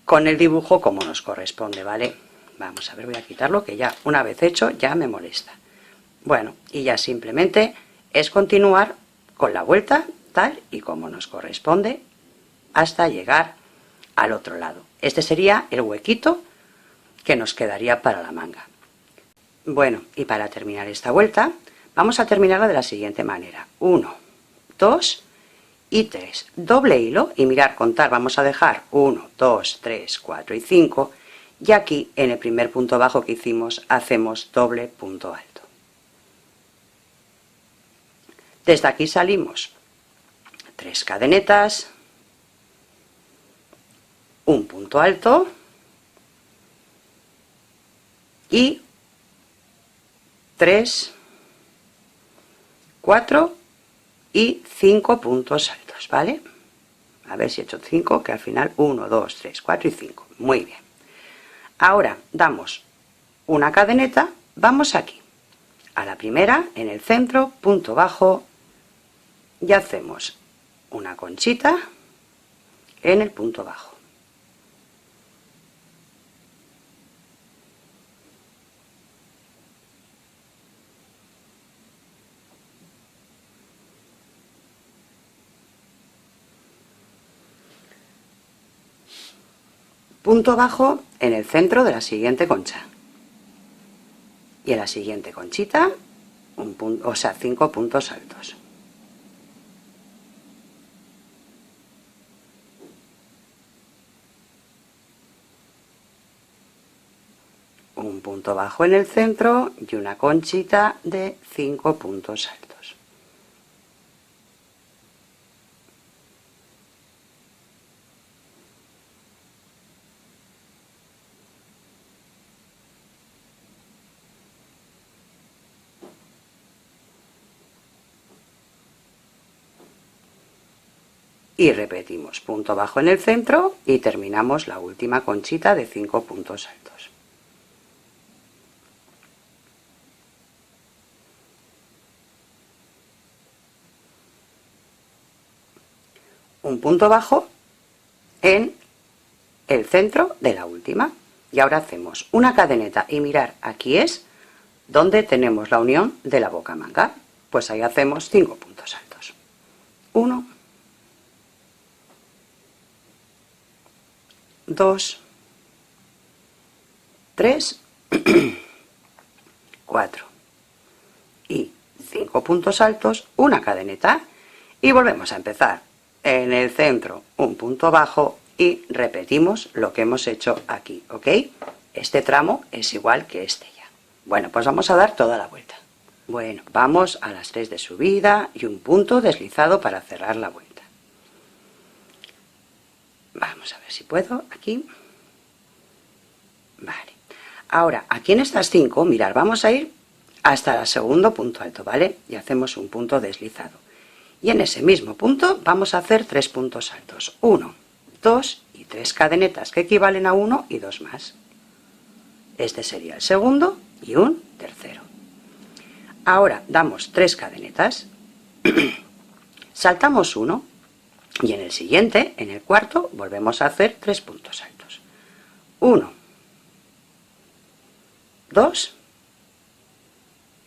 con el dibujo como nos corresponde, ¿vale? Vamos a ver, voy a quitarlo, que ya una vez hecho ya me molesta. Bueno, y ya simplemente es continuar con la vuelta tal y como nos corresponde hasta llegar al otro lado. Este sería el huequito que nos quedaría para la manga. Bueno, y para terminar esta vuelta vamos a terminarla de la siguiente manera: 1, 2 y 3, doble hilo, y mirar, contar, vamos a dejar 1, 2, 3, 4 y 5, y aquí en el primer punto bajo que hicimos hacemos doble punto alto. Desde aquí salimos 3 cadenetas, un punto alto y 3, 4 y 5 puntos altos, ¿vale? A ver si he hecho 5, que al final 1, 2, 3, 4 y 5. Muy bien. Ahora damos una cadeneta, vamos aquí, a la primera, en el centro, punto bajo, y hacemos una conchita en el punto bajo. Punto bajo en el centro de la siguiente concha. Y en la siguiente conchita, 5 puntos altos. Un punto bajo en el centro y una conchita de 5 puntos altos. Y repetimos punto bajo en el centro y terminamos la última conchita de 5 puntos altos. un punto bajo en el centro de la última. Y ahora hacemos una cadeneta y mirar, aquí es donde tenemos la unión de la bocamanga. Pues ahí hacemos 5 puntos altos. 1, 2, 3, 4 y 5 puntos altos, una cadeneta y volvemos a empezar. En el centro un punto bajo y repetimos lo que hemos hecho aquí, ¿ok? Este tramo es igual que este ya. Bueno, pues vamos a dar toda la vuelta. Bueno, vamos a las 3 de subida y un punto deslizado para cerrar la vuelta. Vamos a ver si puedo, aquí. Vale. Ahora, aquí en estas 5, mirad, vamos a ir hasta el segundo punto alto, ¿vale? Y hacemos un punto deslizado. Y en ese mismo punto vamos a hacer 3 puntos altos. 1, 2 y 3 cadenetas que equivalen a 1 y 2 más. Este sería el segundo y un tercero. Ahora damos 3 cadenetas, saltamos 1 y en el siguiente, en el cuarto, volvemos a hacer 3 puntos altos. 1, 2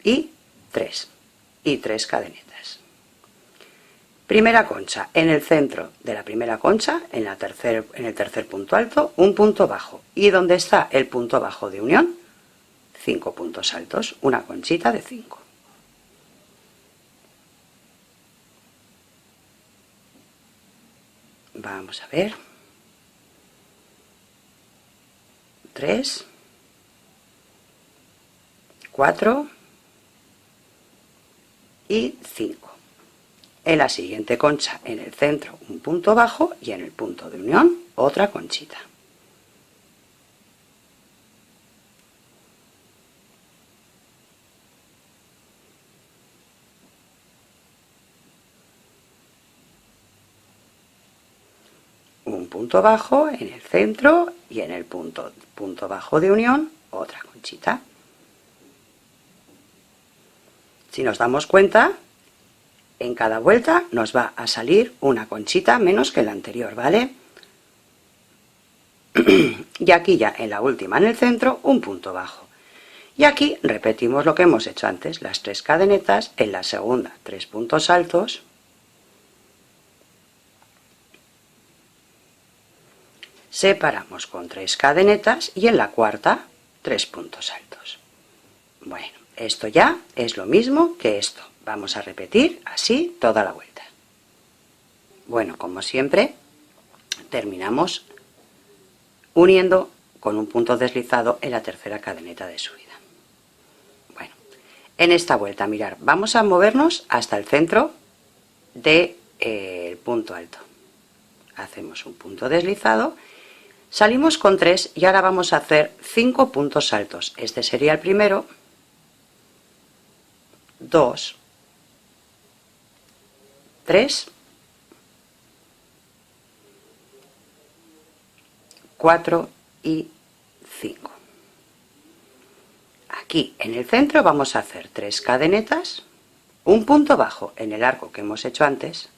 y 3. Y 3 cadenetas. Primera concha, en el centro de la primera concha, en el tercer punto alto, un punto bajo. Y donde está el punto bajo de unión, 5 puntos altos, una conchita de 5. Vamos a ver. 3, 4 y 5. En la siguiente concha, en el centro, un punto bajo y en el punto de unión, otra conchita. Un punto bajo en el centro y en el punto bajo de unión, otra conchita. Si nos damos cuenta, en cada vuelta nos va a salir una conchita menos que la anterior, ¿vale? Y aquí ya en la última, en el centro, un punto bajo. Y aquí repetimos lo que hemos hecho antes, las 3 cadenetas, en la segunda 3 puntos altos, separamos con 3 cadenetas y en la cuarta 3 puntos altos. Bueno, esto ya es lo mismo que esto. Vamos a repetir así toda la vuelta. Bueno, como siempre, terminamos uniendo con un punto deslizado en la tercera cadeneta de subida. Bueno, en esta vuelta, mirar, vamos a movernos hasta el centro del punto alto. Hacemos un punto deslizado, salimos con 3 y ahora vamos a hacer 5 puntos altos. Este sería el primero, 2, 3, 4 y 5. Aquí en el centro vamos a hacer 3 cadenetas, un punto bajo en el arco que hemos hecho antes,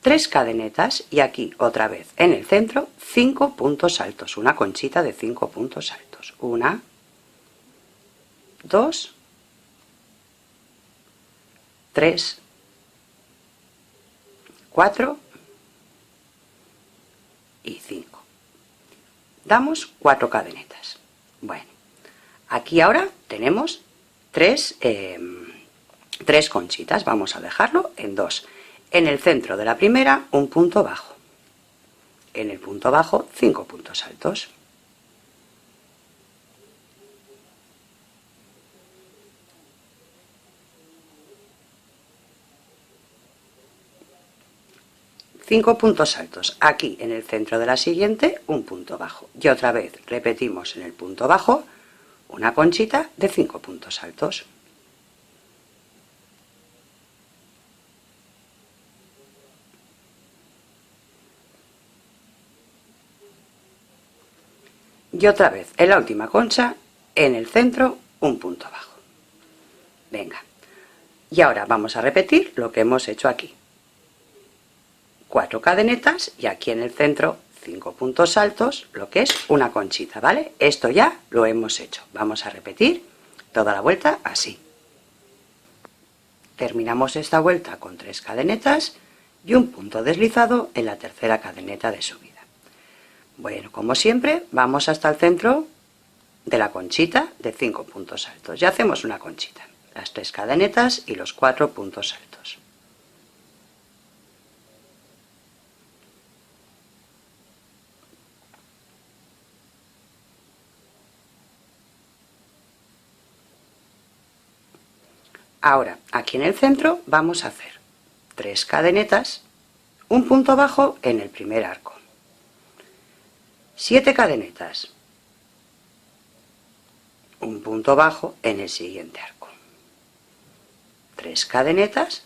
3 cadenetas y aquí otra vez en el centro 5 puntos altos, una conchita de 5 puntos altos. 1, 2, 3, 4 y 5. Damos 4 cadenetas. Bueno, aquí ahora tenemos 3 conchitas. Vamos a dejarlo en 2. En el centro de la primera, un punto bajo. En el punto bajo, 5 puntos altos. Cinco puntos altos. Aquí en el centro de la siguiente, un punto bajo. Y otra vez repetimos en el punto bajo una conchita de 5 puntos altos. Y otra vez en la última concha, en el centro, un punto bajo. Venga. Y ahora vamos a repetir lo que hemos hecho aquí. 4 cadenetas y aquí en el centro 5 puntos altos, lo que es una conchita, ¿vale? Esto ya lo hemos hecho. Vamos a repetir toda la vuelta así. Terminamos esta vuelta con 3 cadenetas y un punto deslizado en la tercera cadeneta de subida. Bueno, como siempre, vamos hasta el centro de la conchita de 5 puntos altos. Ya hacemos una conchita, las 3 cadenetas y los 4 puntos altos. Ahora, aquí en el centro vamos a hacer 3 cadenetas, un punto bajo en el primer arco, 7 cadenetas, un punto bajo en el siguiente arco, 3 cadenetas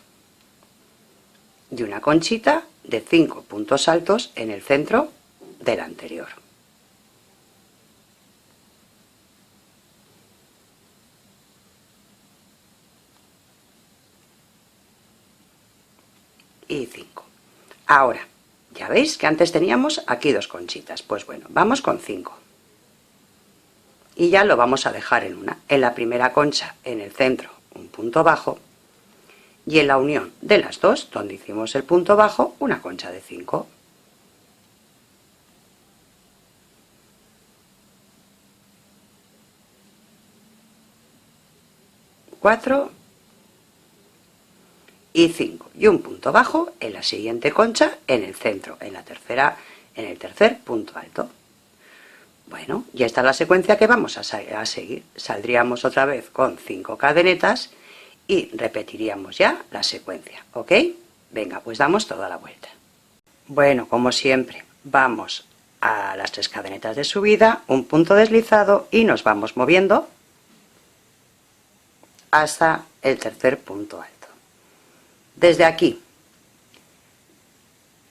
y una conchita de 5 puntos altos en el centro del anterior. Y 5. Ahora, ya veis que antes teníamos aquí 2 conchitas, pues bueno, vamos con 5. Y ya lo vamos a dejar en una. En la primera concha, en el centro, un punto bajo, y en la unión de las dos, donde hicimos el punto bajo, una concha de 5. Cuatro y 5 y un punto bajo en la siguiente concha en el centro, en la tercera, en el tercer punto alto. Bueno, y esta es la secuencia que vamos a seguir. Saldríamos otra vez con 5 cadenetas y repetiríamos ya la secuencia, ¿ok? Venga, pues damos toda la vuelta. Bueno, como siempre, vamos a las 3 cadenetas de subida, un punto deslizado y nos vamos moviendo hasta el tercer punto alto. Desde aquí.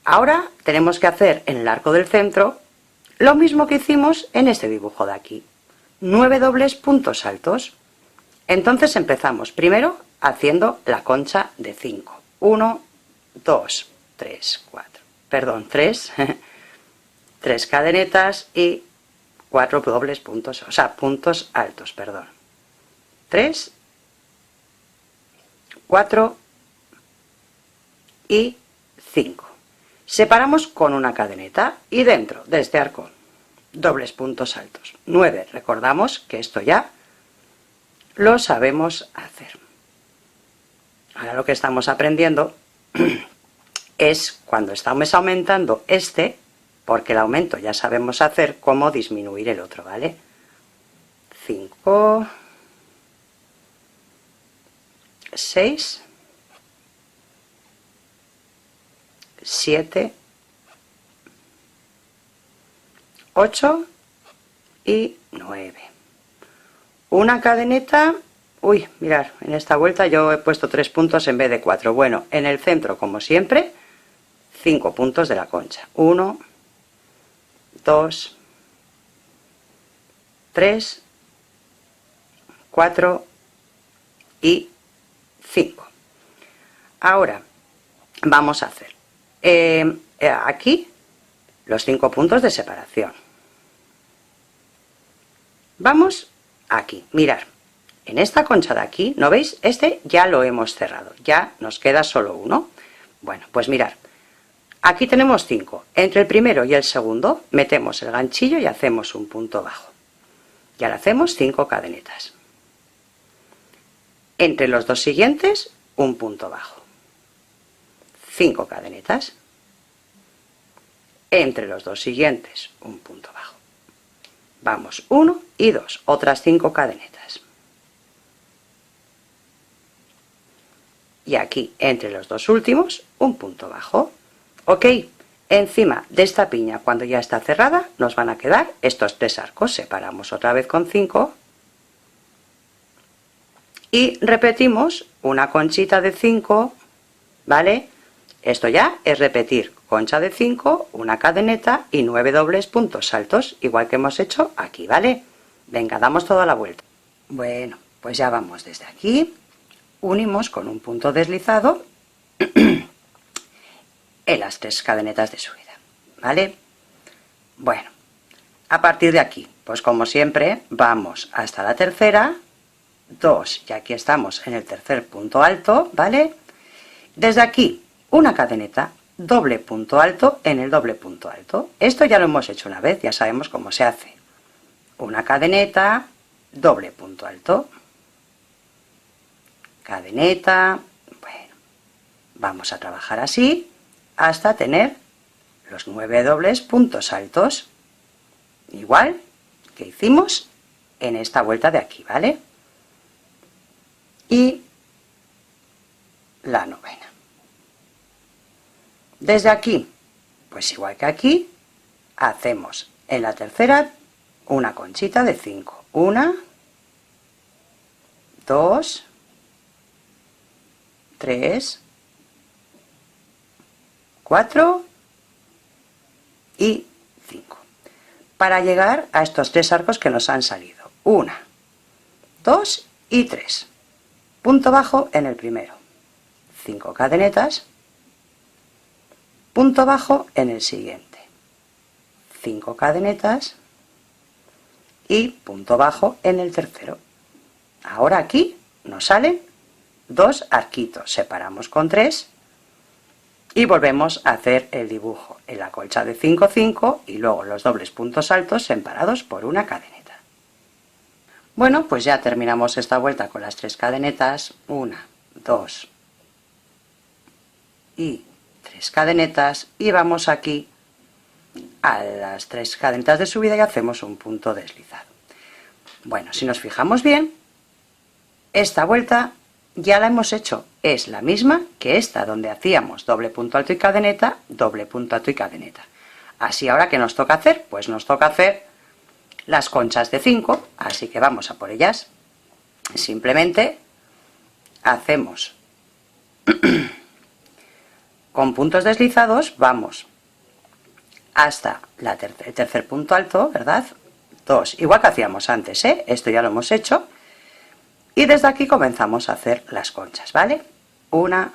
Ahora tenemos que hacer en el arco del centro lo mismo que hicimos en este dibujo de aquí. 9 dobles puntos altos. Entonces empezamos primero haciendo la concha de 5. 1, 2, 3, 4. Perdón, 3. 3 cadenetas y 4 dobles puntos, o sea, puntos altos, perdón. 3, 4 y 5. Separamos con una cadeneta y dentro de este arco dobles puntos altos. 9. Recordamos que esto ya lo sabemos hacer. Ahora lo que estamos aprendiendo es cuando estamos aumentando este, porque el aumento ya sabemos hacer, cómo disminuir el otro, ¿vale? 5, 6, 7, 8 y 9. Una cadeneta, uy, mirad, en esta vuelta yo he puesto 3 puntos en vez de 4. Bueno, en el centro, como siempre, 5 puntos de la concha. 1, 2, 3, 4 y 5. Ahora vamos a hacer aquí los 5 puntos de separación. Vamos aquí, mirad, en esta concha de aquí, ¿no veis? Este ya lo hemos cerrado, ya nos queda solo uno. Bueno, pues mirad, aquí tenemos 5, entre el primero y el segundo metemos el ganchillo y hacemos un punto bajo, y ahora hacemos 5 cadenetas. Entre los dos siguientes, un punto bajo, 5 cadenetas, entre los dos siguientes un punto bajo, vamos 1 y 2, otras 5 cadenetas, y aquí entre los dos últimos un punto bajo. Ok, encima de esta piña, cuando ya está cerrada, nos van a quedar estos 3 arcos. Separamos otra vez con 5 y repetimos una conchita de 5, ¿vale? Esto ya es repetir concha de 5, una cadeneta y 9 dobles puntos altos, igual que hemos hecho aquí, ¿vale? Venga, damos toda la vuelta. Bueno, pues ya vamos desde aquí, unimos con un punto deslizado en las 3 cadenetas de subida, ¿vale? Bueno, a partir de aquí, pues como siempre, vamos hasta la tercera, 2, y aquí estamos en el tercer punto alto, ¿vale? Desde aquí, una cadeneta, doble punto alto en el doble punto alto. Esto ya lo hemos hecho una vez, ya sabemos cómo se hace. Una cadeneta, doble punto alto, cadeneta, bueno, vamos a trabajar así hasta tener los 9 dobles puntos altos, igual que hicimos en esta vuelta de aquí, ¿vale? Y la novena. Desde aquí, pues igual que aquí, hacemos en la tercera una conchita de 5. 1, 2, 3, 4 y 5. Para llegar a estos 3 arcos que nos han salido. 1, 2 y 3. Punto bajo en el primero. 5 cadenetas. Punto bajo en el siguiente. 5 cadenetas. Y punto bajo en el tercero. Ahora aquí nos salen 2 arquitos. Separamos con 3. Y volvemos a hacer el dibujo en la colcha de 5, 5 y luego los dobles puntos altos separados por una cadeneta. Bueno, pues ya terminamos esta vuelta con las 3 cadenetas, 1, 2 y 3 cadenetas, y vamos aquí a las 3 cadenetas de subida y hacemos un punto deslizado. Bueno, si nos fijamos bien, esta vuelta ya la hemos hecho, es la misma que esta, donde hacíamos doble punto alto y cadeneta, doble punto alto y cadeneta. Así, ahora, ¿qué nos toca hacer? Pues nos toca hacer las conchas de 5, así que vamos a por ellas. Simplemente hacemos con puntos deslizados, vamos hasta el tercer punto alto, ¿verdad? 2, igual que hacíamos antes, ¿eh? Esto ya lo hemos hecho. Y desde aquí comenzamos a hacer las conchas, ¿vale? 1,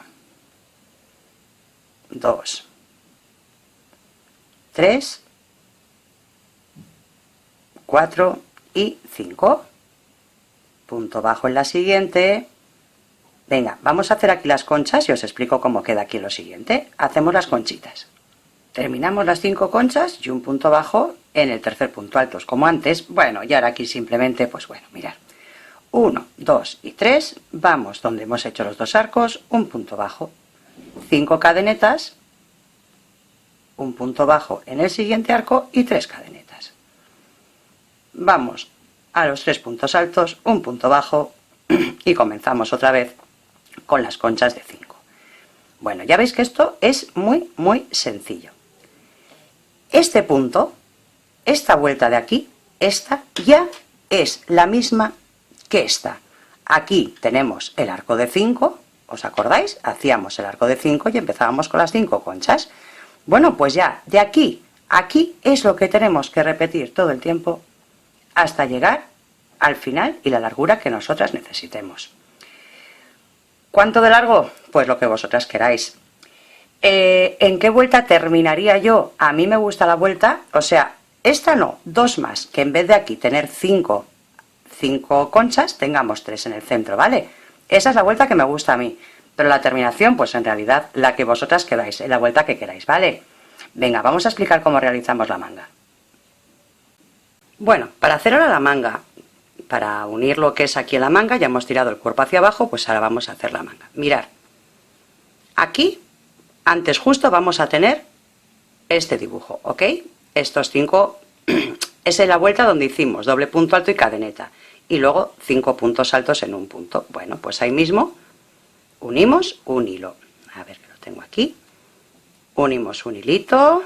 2, 3, 4 y 5. Punto bajo en la siguiente. Venga, vamos a hacer aquí las conchas y os explico cómo queda aquí lo siguiente. Hacemos las conchitas. Terminamos las 5 conchas y un punto bajo en el tercer punto alto, como antes. Bueno, y ahora aquí simplemente, pues bueno, mirad. 1, 2 y 3, vamos donde hemos hecho los 2 arcos, un punto bajo, 5 cadenetas, un punto bajo en el siguiente arco y 3 cadenetas. Vamos a los 3 puntos altos, un punto bajo y comenzamos otra vez con las conchas de 5. Bueno, ya veis que esto es muy sencillo. Este punto, esta vuelta de aquí, esta ya es la misma que esta. Aquí tenemos el arco de 5, ¿os acordáis? Hacíamos el arco de 5 y empezábamos con las 5 conchas. Bueno, pues ya, de aquí a aquí es lo que tenemos que repetir todo el tiempo hasta llegar al final y la largura que nosotras necesitemos. ¿Cuánto de largo? Pues lo que vosotras queráis. ¿En qué vuelta terminaría yo? A mí me gusta la vuelta, o sea, esta no, 2 más, que en vez de aquí tener 5 conchas, tengamos 3 en el centro, ¿vale? Esa es la vuelta que me gusta a mí, pero la terminación, pues en realidad, la que vosotras queráis, en la vuelta que queráis, ¿vale? Venga, vamos a explicar cómo realizamos la manga. Bueno, para hacer ahora la manga, para unir lo que es aquí en la manga, ya hemos tirado el cuerpo hacia abajo, pues ahora vamos a hacer la manga. Mirad, aquí, antes justo vamos a tener este dibujo, ¿ok? Estos 5, esa es la vuelta donde hicimos doble punto alto y cadeneta, y luego 5 puntos altos en un punto. Bueno, pues ahí mismo unimos un hilo. A ver, que lo tengo aquí. Unimos un hilito.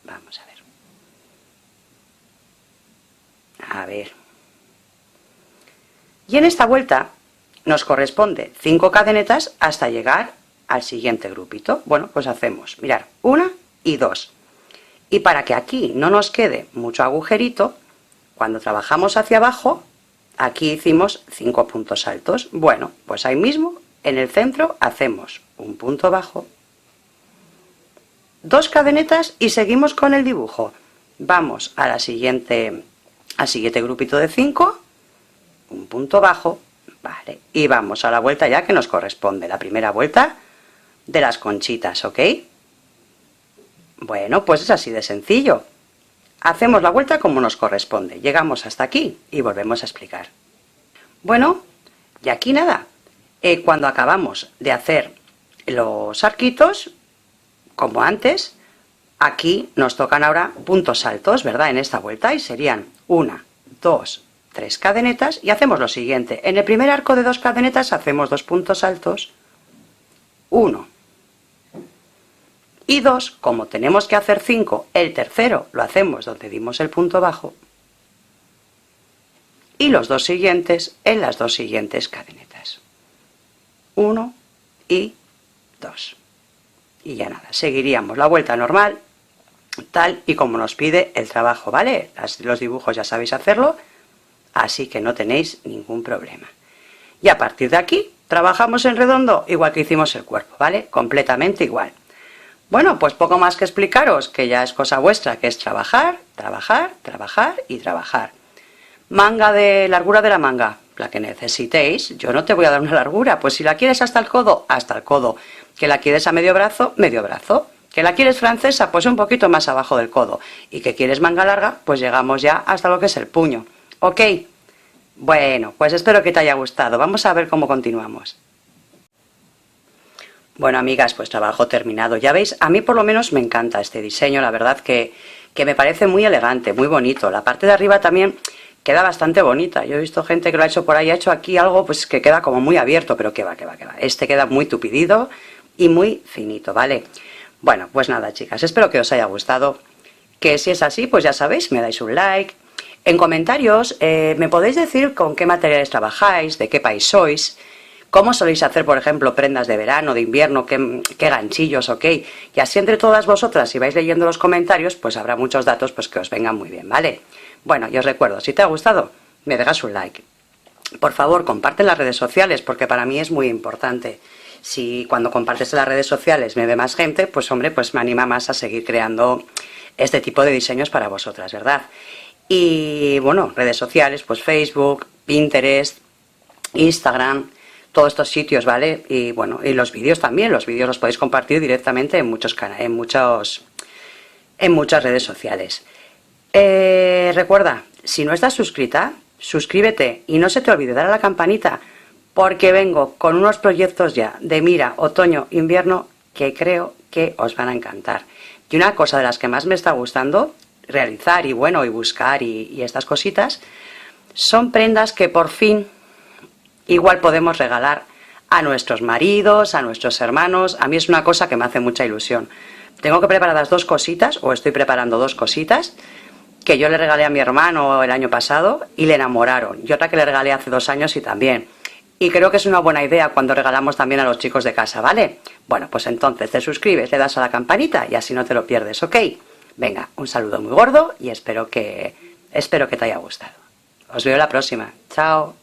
Vamos a ver. A ver. Y en esta vuelta nos corresponde 5 cadenetas hasta llegar al siguiente grupito. Bueno, pues hacemos, mirad, 1 y 2. Y para que aquí no nos quede mucho agujerito, cuando trabajamos hacia abajo, aquí hicimos 5 puntos altos. Bueno, pues ahí mismo, en el centro, hacemos un punto bajo, 2 cadenetas y seguimos con el dibujo. Vamos a al siguiente grupito de 5, un punto bajo, vale, y vamos a la vuelta ya que nos corresponde, la primera vuelta de las conchitas, ¿ok? Bueno, pues es así de sencillo. Hacemos la vuelta como nos corresponde, llegamos hasta aquí y volvemos a explicar. Bueno, y aquí nada, cuando acabamos de hacer los arquitos, como antes, aquí nos tocan ahora puntos altos, ¿verdad? En esta vuelta, y serían 1, 2, 3 cadenetas, y hacemos lo siguiente. En el primer arco de 2 cadenetas hacemos 2 puntos altos, 1 y 2, como tenemos que hacer 5, el tercero lo hacemos donde dimos el punto bajo, y los 2 siguientes en las 2 siguientes cadenetas, 1 y 2. Y ya nada, seguiríamos la vuelta normal, tal y como nos pide el trabajo, ¿vale? Los dibujos ya sabéis hacerlo, así que no tenéis ningún problema. Y a partir de aquí, trabajamos en redondo, igual que hicimos el cuerpo, ¿vale? Completamente igual. Bueno, pues poco más que explicaros, que ya es cosa vuestra, que es trabajar, trabajar, trabajar y trabajar. Manga de largura de la manga, la que necesitéis. Yo no te voy a dar una largura, pues si la quieres hasta el codo, hasta el codo. Que la quieres a medio brazo, medio brazo. Que la quieres francesa, pues un poquito más abajo del codo. Y que quieres manga larga, pues llegamos ya hasta lo que es el puño. ¿Ok? Bueno, pues espero que te haya gustado. Vamos a ver cómo continuamos. Bueno, amigas, pues trabajo terminado. Ya veis, a mí por lo menos me encanta este diseño, la verdad que me parece muy elegante, muy bonito. La parte de arriba también queda bastante bonita. Yo he visto gente que lo ha hecho por ahí, ha hecho aquí algo pues que queda como muy abierto, pero que va. Este queda muy tupidido y muy finito, ¿vale? Bueno, pues nada, chicas, espero que os haya gustado. Que si es así, pues ya sabéis, me dais un like. En comentarios me podéis decir con qué materiales trabajáis, de qué país sois, cómo soléis hacer, por ejemplo, prendas de verano, de invierno, qué ganchillos, ok. Y así entre todas vosotras, si vais leyendo los comentarios, pues habrá muchos datos pues que os vengan muy bien, ¿vale? Bueno, y os recuerdo, si te ha gustado, me dejas un like. Por favor, comparte en las redes sociales, porque para mí es muy importante. Si cuando compartes en las redes sociales me ve más gente, pues hombre, pues me anima más a seguir creando este tipo de diseños para vosotras, ¿verdad? Y bueno, redes sociales, pues Facebook, Pinterest, Instagram, todos estos sitios, ¿vale? Y bueno, y los vídeos también, los vídeos los podéis compartir directamente en muchas redes sociales. Recuerda, si no estás suscrita, suscríbete y no se te olvide dar a la campanita, porque vengo con unos proyectos ya de mira, otoño, invierno, que creo que os van a encantar. Y una cosa de las que más me está gustando realizar y bueno, y buscar y estas cositas, son prendas que por fin igual podemos regalar a nuestros maridos, a nuestros hermanos. A mí es una cosa que me hace mucha ilusión. Tengo que preparar las 2 cositas, o estoy preparando 2 cositas, que yo le regalé a mi hermano el año pasado y le enamoraron. Y otra que le regalé hace 2 años y también. Y creo que es una buena idea cuando regalamos también a los chicos de casa, ¿vale? Bueno, pues entonces te suscribes, le das a la campanita y así no te lo pierdes, ¿ok? Venga, un saludo muy gordo y espero que te haya gustado. Os veo la próxima. Chao.